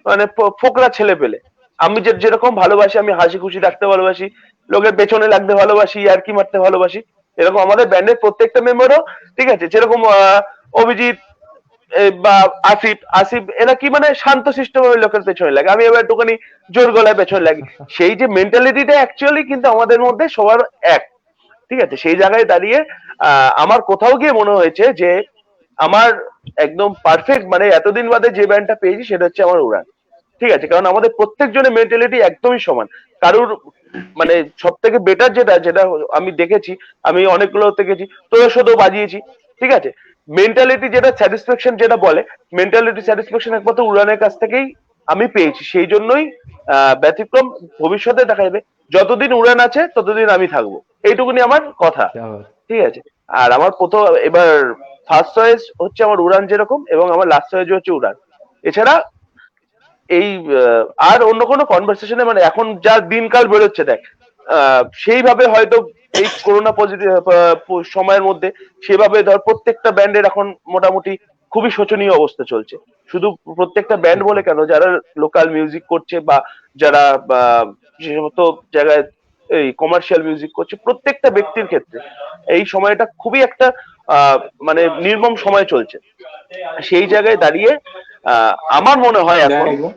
মানে ফোকরা ছেলে পেলে। আমি যেরকম ভালোবাসি, আমি হাসি খুশি রাখতে ভালোবাসি, লোকের পেছনে লাগতে ভালোবাসি, ইয়ার্কি মারতে ভালোবাসি, এরকম আমাদের ব্যান্ডের প্রত্যেকটা মেম্বারও, ঠিক আছে, যেরকম অভিজিৎ বা আসিফ আসিফ এরা কি মানে শান্তশিষ্ট ভাবে লোকের পেছনে লাগে, আমি এবার একটুখানি জোর গলায় পেছনে লাগি। সেই যে মেন্টালিটিটা অ্যাকচুয়ালি কিন্তু আমাদের মধ্যে সবার এক। ঠিক আছে, সেই জায়গায় দাঁড়িয়ে আমার কোথাও গিয়ে মনে হয়েছে যে আমার একদম পারফেক্ট, মানে এতদিন বাদে যে ব্যান্ডটা পেয়েছি সেটা হচ্ছে আমার উড়ান। ঠিক আছে, কারণ আমাদের প্রত্যেকজনের মেন্টালিটি একদমই সমান। কারুর মানে সব থেকে বেটার যেটা যেটা আমি দেখেছি, আমি অনেকগুলো দেখেছি, তোদের সাথেও বাজিয়েছি। ঠিক আছে, মেন্টালিটি যেটা স্যাটিসফ্যাকশন যেটা বলে, মেন্টালিটি স্যাটিসফ্যাকশন একমাত্র উড়ানের কাছ থেকেই আমি পেয়েছি। সেই জন্যই ব্যতিক্রম ভবিষ্যতে দেখা যাবে। যতদিন উড়ান আছে ততদিন আমি থাকবো, এইটুকুনি আমার কথা। क्या बात। ঠিক আছে, আর আমার প্রথম এবার ফার্স্ট চয়েস হচ্ছে আমার উড়ান যেরকম, এবং আমার লাস্ট চয়েস হচ্ছে উড়ান। এছাড়া এই আর অন্য কোনো কনভারসেশনে মানে এখন যা দিনকাল বেরোচ্ছে দেখ, সেইভাবে হয়তো এই করোনা পজিটিভ সময়ের মধ্যে সেভাবে ধর প্রত্যেকটা ব্যান্ডের এখন মোটামুটি খুবই শোচনীয় অবস্থা চলছে। শুধু প্রত্যেকটা ব্যান্ড ঠিক বলে ঠিক। কেন, যারা লোকাল মিউজিক করছে বা যারা যে সমস্ত জায়গায় এই কমার্শিয়াল মিউজিক করছে, প্রত্যেকটা ব্যক্তির ক্ষেত্রে এই সময়টা খুবই একটা মানে নির্মম সময় চলছে। সেই জায়গায় দাঁড়িয়ে আমার মনে হয় এখন একদম।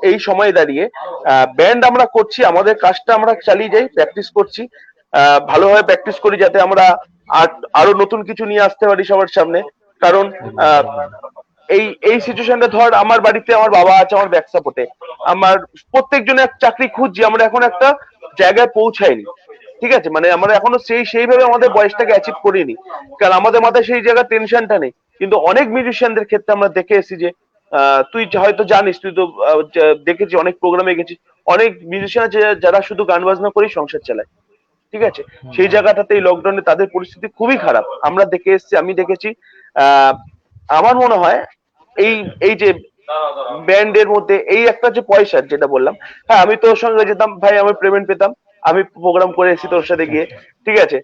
এই সময় দাঁড়িয়ে ব্যান্ড আমরা করছি, আমাদের কাজটা আমরা চালিয়ে যাই, প্র্যাকটিস করছি, ভালোভাবে প্র্যাকটিস করি, যাতে আমরা আরো নতুন কিছু নিয়ে আসতে পারি সবার সামনে। কারণ একদম আহ, একদম। এই এই সিচুয়েশনটা ধর, আমার বাড়িতে আমার বাবা আছে, আমার ব্যাক সাপোর্টে, আমার প্রত্যেকজনে এক চাকরি খুঁজছি, আমরা এখন একটা জায়গায় পৌঁছাইনি। ঠিক আছে, মানে আমরা এখনো সেইভাবে আমাদের বয়সটাকে অ্যাচিভ করিনি, কারণ আমাদের মাথায় সেই জায়গায় টেনশনটা নেই। কিন্তু অনেক মিউজিশিয়ানদের ক্ষেত্রে আমরা দেখে এসেছি যে তুই হয়তো জানিস, তুই তো দেখেছি, অনেক প্রোগ্রামে গেছিস, অনেক মিউজিশিয়ান আছে যারা শুধু গান বাজনা করেই সংসার চালায়। ঠিক আছে, সেই জায়গাটাতে এই লকডাউনে তাদের পরিস্থিতি খুবই খারাপ, আমরা দেখে এসেছি, আমি দেখেছি। আহ আমার মনে হয় এই এই যে ব্যান্ডের মধ্যে এই একটা যে পয়সা যেটা বললাম, হ্যাঁ আমি তোর সঙ্গে যেতাম ভাই, আমি পেমেন্ট পেতাম, আমি প্রোগ্রাম করে এসেছি তোর সাথে গিয়ে। ঠিক আছে,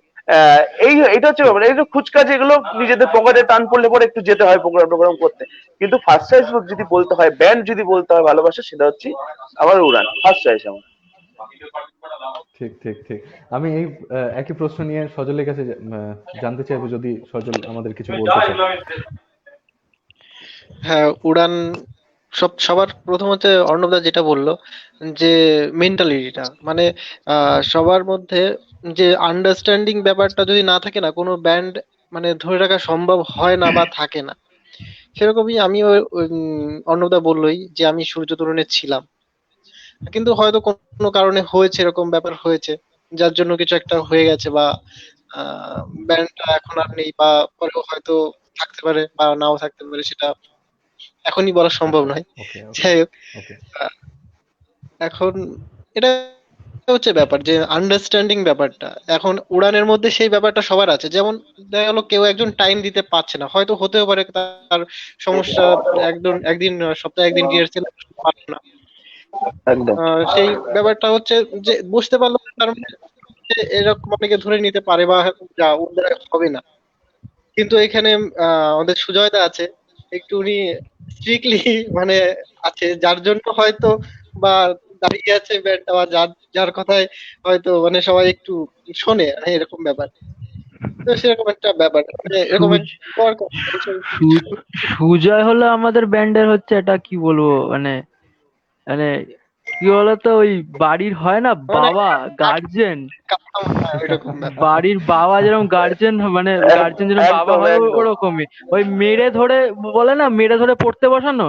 এটা হচ্ছে ব্যাপার, এই যে খুচকা যেগুলো নিজেদের পকেটে টান পড়লে পরে একটু যেতে হয় প্রোগ্রাম করতে। কিন্তু ফার্স্ট চয়েস যদি বলতে হয়, ব্যান্ড যদি বলতে হয় ভালোবাসা, সেটা হচ্ছে আমার উড়ান, ফার্স্ট চয়েস আমার। ঠিক ঠিক ঠিক। আমি এই একই প্রশ্ন নিয়ে সজলের কাছে জানতে চাইবো, যদি সজল আমাদের কিছু বলতে চায়। হ্যাঁ, উড়ান সবার প্রথম হচ্ছে অর্ণবদা যেটা বললো, যে মেন্টালিটিটা মানে সবার মধ্যে যে আন্ডারস্ট্যান্ডিং ব্যাপারটা যদি না থাকে না, কোনো ব্যান্ড মানে ধরে রাখা সম্ভব হয় না বা থাকে না। সেরকমই আমিও অর্ণবদা বললোই যে আমি সূর্য তরুণের ছিলাম, কিন্তু হয়তো কোনো কারণে হয়েছে, এরকম ব্যাপার হয়েছে যার জন্য কিছু একটা হয়ে গেছে, বা ব্যান্ডটা এখন আর নেই, বা পরেও হয়তো থাকতে পারে বা নাও থাকতে পারে, সেটা এখনই বলা সম্ভব আচ্ছা, নয়। ওকে ওকে যাই হোক, ওকে। আহ, এখন এটা হচ্ছে ব্যাপার যে আন্ডারস্ট্যান্ডিং ব্যাপারটা এখন উড়ানের মধ্যে সেই ব্যাপারটা সবার আছে। যেমন দেখা গেলো কেউ একজন টাইম দিতে পারছে না, হয়তো হতেও পারে তার সমস্যা, একদিন একদিন সপ্তাহে একদিন রিহার্সেল পারছে না। একদম সেই ব্যাপারটা হচ্ছে যে বুঝতে পারলো না, তার মানে যে এরকম অনেকে ধরে নিতে পারে বা যা ওর দ্বারা হবে না। কিন্তু এখানে আমাদের সুজয়দা আছে, একটু উনি স্ট্রিক্টলি মানে আছে, যার জন্য হয়তো বা দাঁড়িয়ে আছে ব্যান্ডটা, বা যার যার কথায় হয়তো মানে সবাই একটু শোনে, এরকম ব্যাপার। তো সেরকম একটা ব্যাপার, মানে এরকম সুজ- হওয়ার কথা, এইসব কিছু। সু- সুজয় হলো আমাদের ব্যান্ডের হচ্ছে এটা কি বলবো মানে মানে কি বলতো ওই বাড়ির হয় না মানে বাবা গার্জেন, কাকা মামা ওইরকম ব্যাপার। বাড়ির বাবা যেরকম গার্জেন মানে গার্জেন যেরকম বাবা একদম হয় একদম ওরকমই। ওই মেরে ধরে বলে না মেরে ধরে পড়তে বসানো,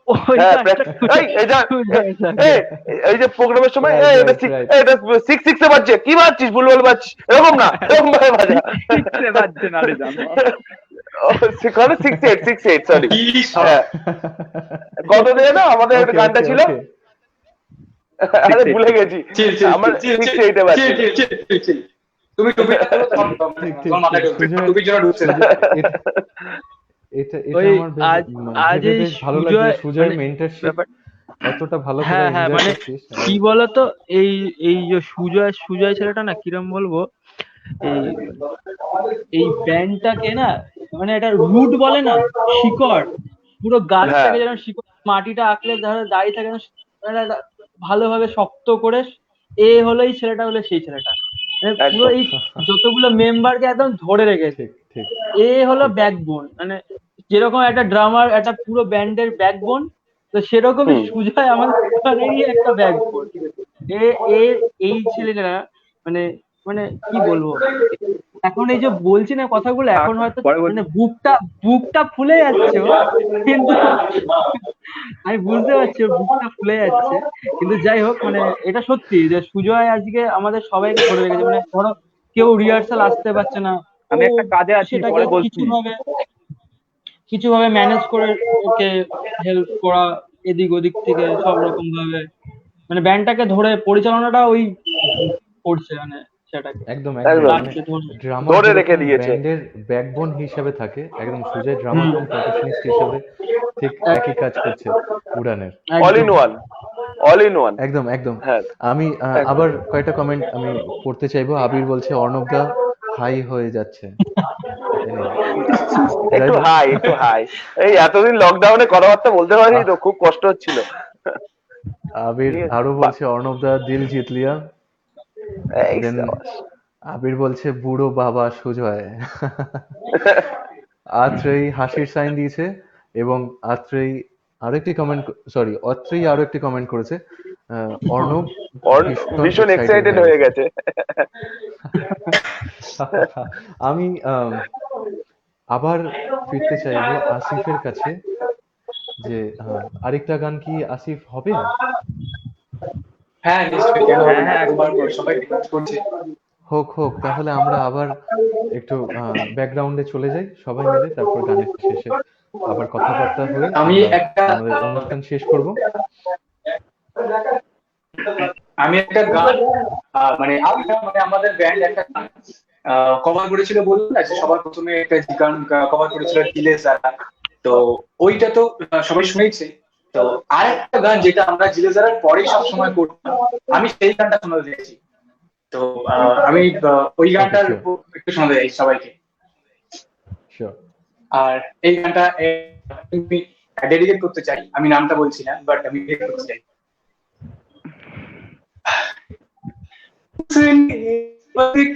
ওই হ্যাঁ কাজটা সুজয় থাকে। এই যে প্রোগ্রামের সময় রাইট এটা রাইট রাইট এটা সিক্স সিক্সে বাজছে কি বাজছিস ভুলভাল বাজছিস এরকম না এরকম ভাবে বাজা শিখতে পারছে না রে জানো। সেখানে 6-8 সরি কি সব হ্যাঁ কত দিয়ে না আমাদের একটা ওকে গানটা ওকে ছিল ওকে আরে ভুলে গেছি চিল চিল আমার চিল 6-8 এ বাজছে চিল চিল চিল চিল। তুমি টুপিটা দেবো তখন ঠিক ঠিক তোমার মাথায় ঠিক ঢুকবে, সুজয় টুপির জন্য ঢুকছে না। সুজয় এটা এটা এটা ওই আমার বেশ আজ আজ ভেবে এই বেশ ভালো লাগছে সুজয় যে সুজয়ের মানে মেন্টরশিপ ব্যাপার, এতটা ভালো তোরা হ্যাঁ হ্যাঁ এনজয় মানে করছিস। আর কি বলতো এই এই যে সুজয় সুজয় ছেলেটা না কিরম বলবো, এই এই ব্যান্ডটাকে না মানে একটা রুট বলে না, শিকড়, পুরো হ্যাঁ গাছটাকে যেন শিকড় মাটিটা আঁকড়ে ধরে দাঁড়িয়ে থাকে না, মানে একটা ভালোভাবে শক্ত করে, এ হলো এই ছেলেটা, হলো সেই ছেলেটা, মানে পুরো একদম এই যতগুলো মেম্বারকে একদম ধরে রেখেছে। ঠিক ঠিক এ হলো ঠিক ব্যাকবোন, মানে যেরকম একটা ড্রামার একটা পুরো ব্যান্ডের ব্যাকবোন, তো সেরকমই হুম সুজয় আমাদের দোকানেরই একটা ব্যাকবোন। এ এ এই ছেলেটা মানে মানে কি বলবো, এখন এই যে বলছি না কথাগুলো, থাক এখন হয়তো পরে বলছি। মানে বুকটা বুকটা ফুলে যাচ্ছে ওর, কিন্তু আমি বুঝতে পারছি ওর বুকটা ফুলে যাচ্ছে। কিন্তু যাই হোক মানে এটা সত্যি যে সুজয় আজকে আমাদের সবাইকে ধরে রেখেছে, মানে ধরো কেউ রিহার্সাল আসতে পারছে না, ও আমি একটা কাজে আছি সেটাকে পরে বলছি। কিছুভাবে ম্যানেজ করে ওকে হেল্প করা, এদিক ওদিক থেকে সব রকম ভাবে মানে ব্যান্ডটাকে ধরে পরিচালনাটা ওই করছে, মানে সেটাকে একদম একদম একদম মানে রাখছে ধরে। ড্রামার ধরে রেখে যেরকম দিয়েছে ব্যান্ডের ব্যাকবোন হিসাবে থাকে, একদম সুজয় ড্রামার হুম, কাম পারকাশনিস্ট হিসাবে ঠিক এক- একই কাজ করছে উড়ানের। অল ইন একদম ওয়ান অল ইন ওয়ান একদম একদম হ্যাঁ আমি একদম আবার কয়েকটা কমেন্ট আমি পড়তে চাইবো। আবির বলছে অর্ণবদা হাই হয়ে যাচ্ছে। Anyway, যাই হোক একটু হাই এই এতদিন লকডাউনে কথাবার্তা বলতে পারিনি আহ, তো খুব কষ্ট হচ্ছিল আবির ঠিক আছে আরো বলছে অর্ণবদা দিল জিত লিয়া। এই দেন সাবাস। আবির বলছে বুড়ো বাবা সুজয়। আত্রেই হাসির সাইন দিয়েছে এবং আত্রেই আরো একটি কমেন্ট, সরি অত্রেই আরো একটি কমেন্ট করেছে। অর্ণব ভীষণ ভীষণ এক্সাইটেড এক্সাইটেড হয়ে হয়ে গেছে। গেছে আমি আবার ফিরতে চাইবো আসিফের কাছে যে আরেকটা গান কি আসিফ হবে? হ্যাঁ নিশ্চয়ই, কেন হবে হ্যাঁ না, হ্যাঁ তোমার একদম সবাই রিকোয়েস্ট করছে। হোক হোক, তাহলে আমরা আবার একটু ব্যাকগ্রাউন্ডে চলে যাই সবাই মিলে, তারপর গানের শেষে আবার কথাবার্তা হয়ে আমি আমরা একটা আমাদের অনুষ্ঠান শেষ করব। আমি একটা গান মানে আমি না, মানে আমাদের ব্যান্ড একটা গান কভার করেছিল, বলুন না যে সবার প্রথমে একটা গান কভার করেছিল দিলে যারা, তো ওইটা তো সবাই শুনেছে। তো আরেকটা গান যেটা আমরা জিলে যারার পরেই সবসময় করতাম, আমি সেই গানটা শোনাতে দিয়েছি। তো আমি ওই ওকে গানটার শিওর উপর একটু শোনাতে চাই সবাইকে। শিওর। আর এই গানটা ডেডিকেট করতে চাই, আমি নামটা বলছি না, বাট আমি ডেডিকেট করতে চাই।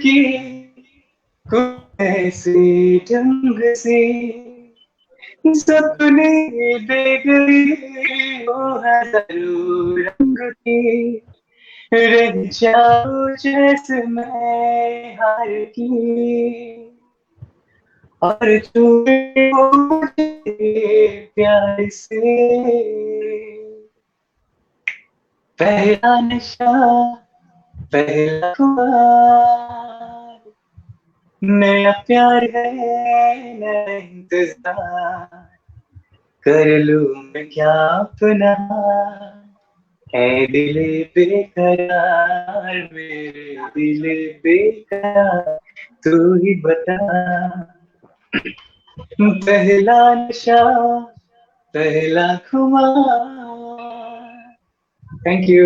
की कोई ऐसी ढंग से सपने दे गई वो हजारों रंग की, रह जाओ जैसे मैं हार की, और छूटे वो मुझे प्यार से, पहला नशा पहला खुमार, नया प्यार है नया इंतजार, कर लूं मैं क्या अपना, ऐ दिले बेकरार मेरे दिले बेकरार तू ही बता पहला नशा पहला खुमार थैंक यू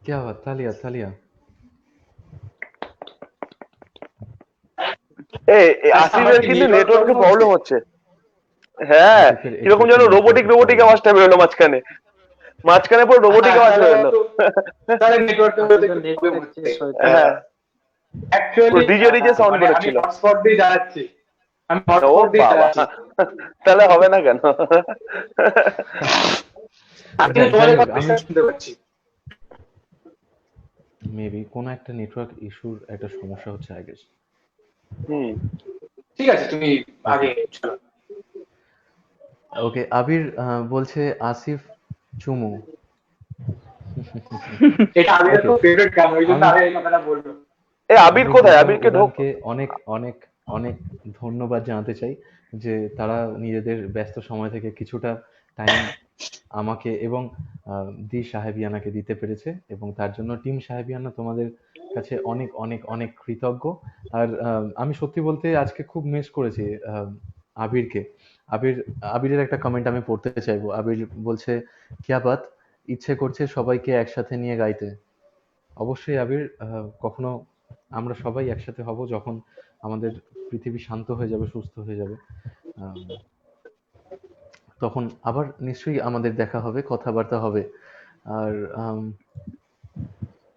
क्या बात, तालिया तालिया। আসিফের কিন্তু নেটওয়ার্কের প্রবলেম হচ্ছে। হ্যাঁ, আসিফের কিরকম একটু যেন রোবোটিক নেটওয়ার্কের রোবোটিক প্রবলেম। আওয়াজটা বেরোলো মাঝখানে। মাঝখানে পুরো রোবোটিক আওয়াজ বেরোলো। তাহলে নেটওয়ার্কের মধ্যে একটু নেট প্রবলেম প্যাক হচ্ছে। শেষ হয়তো। হ্যাঁ, অ্যাকচুয়ালি ডিজে ডিজে সাউন্ড আমি বেরোচ্ছিল। হটস্পট দিয়ে চালাচ্ছি আমি ও হটস্পট দিয়ে বাবা, চালাচ্ছি তাহলে হবে না কেন? আমি কিন্তু যাই তোমাদের হোক, কথা আমি বিশ্বাস শুনতে পাচ্ছি মেবি কোনো একটা নেটওয়ার্ক ইস্যুর একটা সমস্যা হচ্ছে আই গেস। হুম, ঠিক আছে তুমি আগে চলো ওকে, আবির বলছে আসিফ চুমু। এটা আমি Okay, তো ফেভারিট গান ওই জন্য আমি আমি এই কথাটা বলবো আবির আমি কোথায়? প্রথম আবিরকে ঢোক। উড়ানকে অনেক অনেক অনেক ধন্যবাদ জানাতে চাই যে তারা নিজেদের ব্যস্ত সময় থেকে কিছুটা টাইম আমাকে এবং দি সাহেবিয়ানাকে দিতে পেরেছে, এবং তার জন্য টিম সাহেবিয়ানা তোমাদের কাছে অনেক অনেক অনেক কৃতজ্ঞ। আর আমি সত্যি বলতে আজকে খুব মিস করেছি আবিরকে। আবিরের একটা কমেন্ট আমি পড়তে চাইবো। আবির বলছে, কিয়া বাত, ইচ্ছে করছে সবাইকে একসাথে নিয়ে গাইতে। অবশ্যই আবির, কখনো আমরা সবাই একসাথে হব যখন আমাদের পৃথিবী শান্ত হয়ে যাবে, সুস্থ হয়ে যাবে। আম, তখন আবার নিশ্চয়ই আমাদের দেখা হবে, কথাবার্তা হবে। আর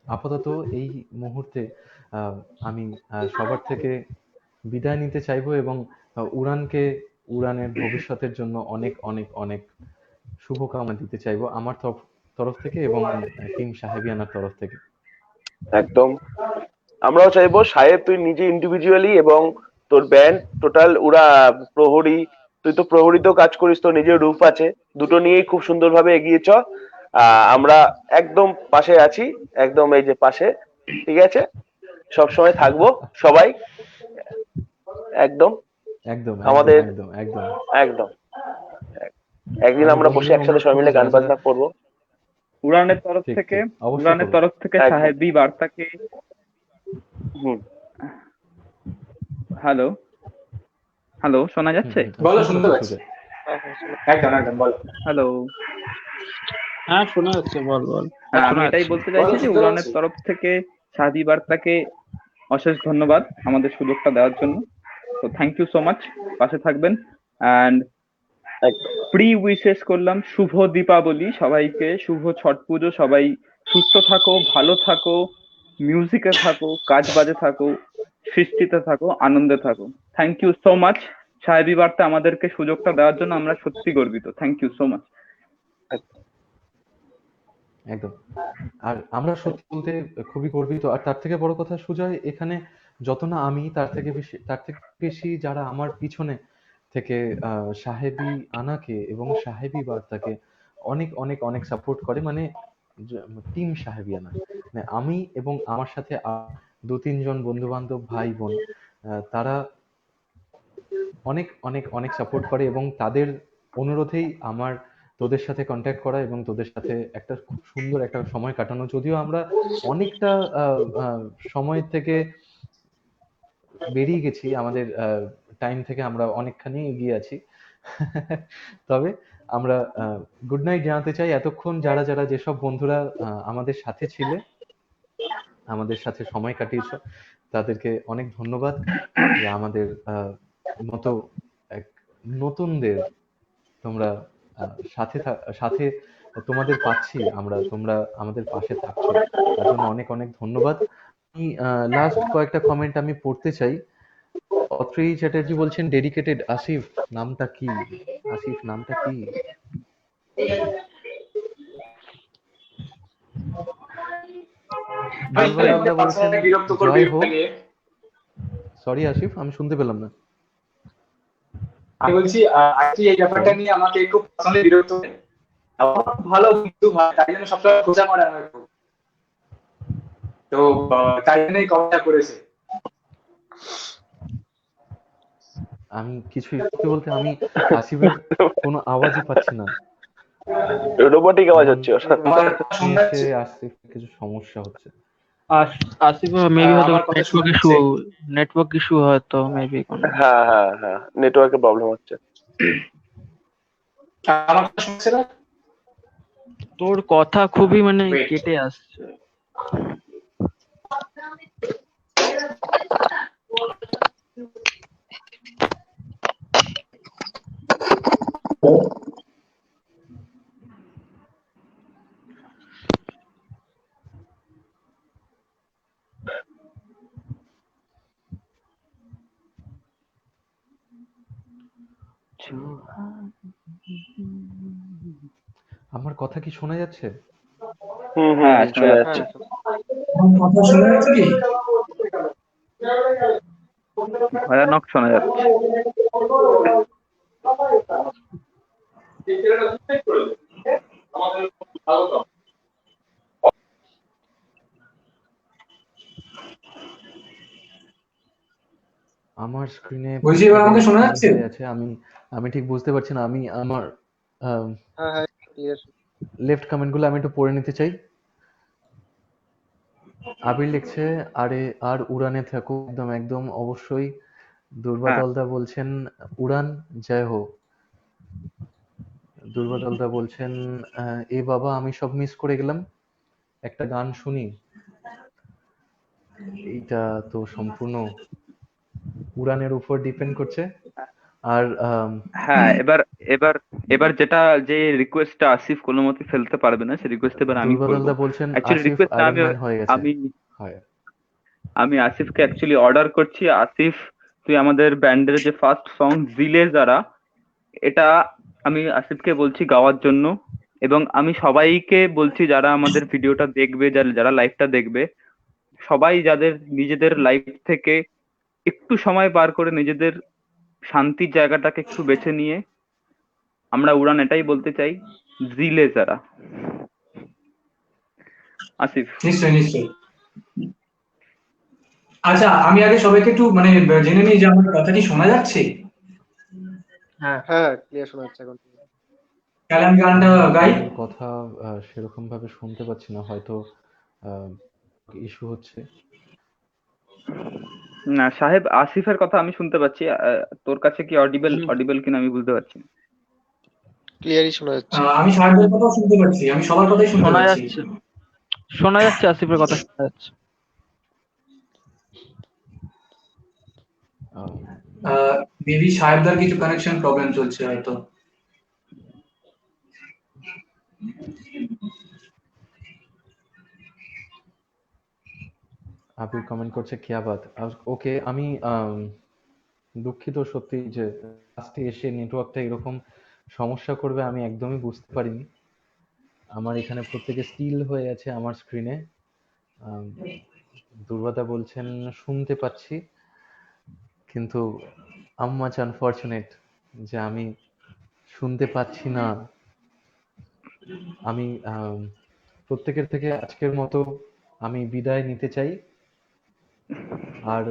আপাতত এই মুহূর্তে আমি সবার থেকে বিদায় নিতে চাইবো, এবং উড়ানের ভবিষ্যতের জন্য অনেক অনেক অনেক শুভকামনা দিতে চাইবো আমার তরফ থেকে এবং টিম সাহেবিয়ানার তরফ থেকে। একদম, আমরাও চাইবো সাহেব তুই নিজে ইন্ডিভিজুয়ালি এবং তোর ব্যান্ড টোটাল উড়া প্রহরী, তুই তো প্রহরীতেও কাজ করিস, তোর নিজের রূপ আছে, দুটো নিয়েই খুব সুন্দরভাবে এগিয়ে চ। আমরা একদম পাশে আছি, একদম এই যে পাশে, ঠিক আছে, সব সময় থাকবো সবাই, একদম একদম একদম আমাদের একদম একদম। একদম একদিন আর আমরা বসে বন্ধু একসাথে সবাই অনুরোধ মিলে করবো গান যারা বাজনা যারা, করবো। উড়ানের তরফ ঠিক থেকে ঠিক অবশ্যই উড়ানের করবো। তরফ থেকে একদম। সাহেবী বার্তাকে হুম, হ্যালো হ্যালো শোনা যাচ্ছে? বলো, শুনতে শুনতে পাচ্ছি, পাচ্ছি। সুজয়। একদম একদম বলো হ্যালো। হ্যাঁ শোনা যাচ্ছে, বল বল। হ্যাঁ, আমি শোনা এটাই যাচ্ছে। বলতে চাইছি যে শুনতে উড়ানের পাচ্ছি। তরফ থেকে সাহাদি বার্তাকে অশেষ ধন্যবাদ আমাদের সুযোগটা দেওয়ার জন্য। তো থ্যাংক ইউ সো মাচ, পাশে থাকবেন। অ্যান্ড একদম প্রি উইশেস করলাম শুভ দীপাবলি সবাইকে, শুভ ছট পুজো। সবাই সুস্থ থাকো, ভালো থাকো, মিউজিকে থাকো, কাজ বাজে থাকো, সৃষ্টিতে থাকো, আনন্দে থাকো। থ্যাংক ইউ সো মাচ সাহেবী বার্তা আমাদেরকে সুযোগটা দেওয়ার জন্য, আমরা সত্যি গর্বিত। Thank you so much. একদম। আর আমরা সত্যি বলতে খুবই গর্বিত। আর তার থেকে বড় কথা সুজয়, এখানে যত না আমি, তার থেকে বেশি যারা আমার পিছনে থেকে সাহেবী আনাকে এবং সাহেবী বার্তাকে অনেক অনেক অনেক সাপোর্ট করে, মানে টিম সাহেবী আনা, মানে আমি এবং আমার সাথে দু তিনজন বন্ধু বান্ধব, ভাই বোন, তারা অনেক অনেক অনেক সাপোর্ট করে, এবং তাদের অনুরোধেই আমার তোদের সাথে কন্ট্যাক্ট করা এবং তোদের সাথে একটা খুব সুন্দর একটা সময় কাটানো। যদিও আমরা অনেকটা সময় থেকে বেরিয়ে গেছি, আমাদের টাইম থেকে আমরা অনেকখানি এগিয়ে আছি, তবে আমরা গুড নাইট জানাতে চাই এতক্ষণ যারা যারা যেসব বন্ধুরা আমাদের সাথে ছিলে, আমাদের সাথে সময় কাটিয়েছ, তাদেরকে অনেক ধন্যবাদ যে আমাদের মতো এক নতুনদের তোমরা সাথে তোমাদের পাচ্ছি আমরা, তোমরা আমাদের পাশে থাকছো, তার জন্য অনেক অনেক ধন্যবাদ। আমি লাস্ট কয়েকটা কমেন্ট আমি পড়তে চাই। অত্রেয়ী চ্যাটার্জি বলছেন, ডেডিকেটেড আসিফ নামটা কি? আসিফ নামটা কি? দুর্গানন্দা বলছেন, বিরক্ত করবে জয় হোক। লাগে। সরি আসিফ, আমি শুনতে পেলাম না। আমি বলছি আজকে এই ব্যাপারটা নিয়ে আমাকে একটু পার্সোনালি বিরক্ত করে। আমার ভালো বন্ধু হয়, তাই জন্য সবসময় খোঁজা মারে আমার খুব। তো তাই জন্যই কমেন্টটা করেছে। আমি কিছুই সত্যি বলতে আমি আসিফের কোনো আওয়াজই পাচ্ছি না। রোবোটিক আওয়াজ হচ্ছে ওর। আমার কথা শুনতে নিয়েছে পাচ্ছি? আসিফ কিছু সমস্যা হচ্ছে। আসিফ মেবি হয়তো আমার কথা নেটওয়ার্ক শুনতে ইস্যু, পাচ্ছি? নেটওয়ার্ক ইস্যু হয়তো মেবি কোনো। হ্যাঁ হ্যাঁ হ্যাঁ, নেটওয়ার্কের প্রবলেম হচ্ছে। আমার কথা শুনছে না? তোর কথা খুবই মানে Wait. কেটে আসছে। আমার কথা কি শোনা যাচ্ছে? হ্যাঁ, শোনা শোনা যাচ্ছে। যাচ্ছে। আমার কথা শোনা যাচ্ছে কি? ভয়ানক শোনা যাচ্ছে। আমার স্ক্রিনে বলছি এবার আমাকে শোনা যাচ্ছে? আছে, আমি আমি ঠিক বুঝতে পারছি না। আমি আমার হ্যাঁ হ্যাঁ ক্লিয়ার। লেফট কমেন্টগুলো আমি একটু পড়ে নিতে চাই। আবির লিখছে, আরে আর উড়ানে থাকো, একদম একদম অবশ্যই। দুর্বাদলদা বলছেন উড়ান জয় হো। দুর্বাদলদা বলছেন এ বাবা আমি সব মিস করে গেলাম, একটা গান শুনি। এইটা তো সম্পূর্ণ উড়ানের উপর ডিপেন্ড করছে। আর হ্যাঁ, এবার এবার এবার যেটা যে রিকোয়েস্টটা আসিফ কোনো মতে ফেলতে পারবে না, সেই রিকোয়েস্ট এবার আমি করব। দুর্বাদলদা বলছেন অ্যাকচুয়ালি আসিফ রিকোয়েস্ট না, আয়রন আমি ম্যান হয়ে গেছে। আমি হয়। আমি আসিফকে অ্যাকচুয়ালি অর্ডার করছি, আসিফ তুই আমাদের ব্যান্ডের যে ফার্স্ট সং জিলে যারা, এটা আমি আসিফকে বলছি গাওয়ার জন্য। এবং আমি সবাইকে বলছি যারা আমাদের ভিডিওটা দেখবে, যারা লাইভটা দেখবে, সবাই যাদের নিজেদের লাইফ থেকে একটু সময় বার করে নিজেদের শান্তির জায়গাটাকে একটু বেছে নিয়ে আমরা উড়ান এটাই বলতে চাই, জিলে যারা। আসিফ। নিশ্চয়ই নিশ্চয়ই। আচ্ছা আমি আগে সবাইকে একটু মানে জেনে নিই যে আমার কথা কি শোনা যাচ্ছে? হ্যাঁ হ্যাঁ ক্লিয়ার শোনা যাচ্ছে এখন। তাহলে আমি গানটা গাই। আপনাদের কথা সেরকম ভাবে শুনতে পাচ্ছি না, হয়তো ইস্যু হচ্ছে। না সাহেব, আসিফের কথা আমি শুনতে পাচ্ছি। তোর কাছে কি অডিবল কিনা আমি বুঝতে পারছি না। ক্লিয়ারই শোনা যাচ্ছে। আমি সাহেবদের কথাও শুনতে পাচ্ছি, আমি সবার কথাই শুনতে শোনা পাচ্ছি। যাচ্ছে, শোনা যাচ্ছে, আসিফের কথা শোনা যাচ্ছে। মেবি সাহেবদার কিছু কানেকশন প্রবলেম চলছে হয়তো। আবির কমেন্ট করছে কিয়া বাত। ওকে, আমি দুঃখিত সত্যি যে লাস্টে এসে নেটওয়ার্কটা এরকম সমস্যা করবে আমি একদমই বুঝতে পারিনি। আমার এখানে প্রত্যেকে স্টিল হয়ে আছে আমার স্ক্রিনে। দুর্বাদা বলছেন শুনতে পাচ্ছি, কিন্তু মাচ আনফরচুনেট যে আমি শুনতে পাচ্ছি না। আমি প্রত্যেকের থেকে আজকের মতো আমি বিদায় নিতে চাই। আর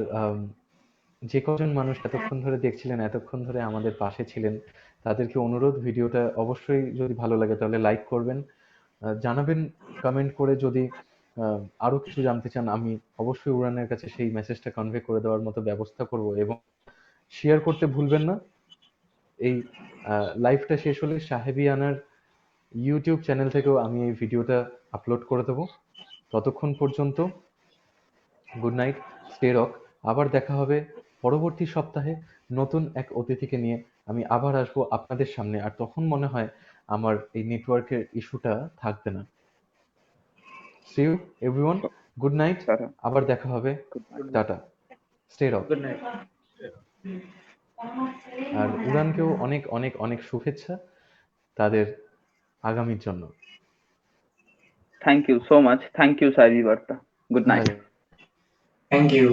যে কজন মানুষ এতক্ষণ ধরে দেখছিলেন, এতক্ষণ ধরে আমাদের পাশে ছিলেন, তাদেরকে অনুরোধ, ভিডিওটা অবশ্যই যদি ভালো লাগে তাহলে লাইক করবেন, জানাবেন কমেন্ট করে যদি আরো কিছু জানতে চান। আমি অবশ্যই উড়ানের কাছে সেই মেসেজটা কনভে করে দেওয়ার মতো ব্যবস্থা করব, এবং শেয়ার করতে ভুলবেন না। এই লাইভটা শেষ হলে সাহেবিয়ানার ইউটিউব চ্যানেল থেকেও আমি এই ভিডিওটা আপলোড করে দেবো। ততক্ষণ পর্যন্ত গুড নাইট, স্টে রক। আবার দেখা হবে পরবর্তী সপ্তাহে নতুন এক অতিথিকে নিয়ে। আমি আবার আসবো আপনাদের সামনে, আর তখন মনে হয় আমার এই নেটওয়ার্কের ইস্যুটা থাকবে না। See you everyone, good night, আবার দেখা হবে, tata, stay rock. Good night. আর উড়ানকেও অনেক অনেক অনেক শুভেচ্ছা তাদের আগামীর জন্য। Thank you so much, thank you সাইবি বার্তা। Good night. Bye. Thank you.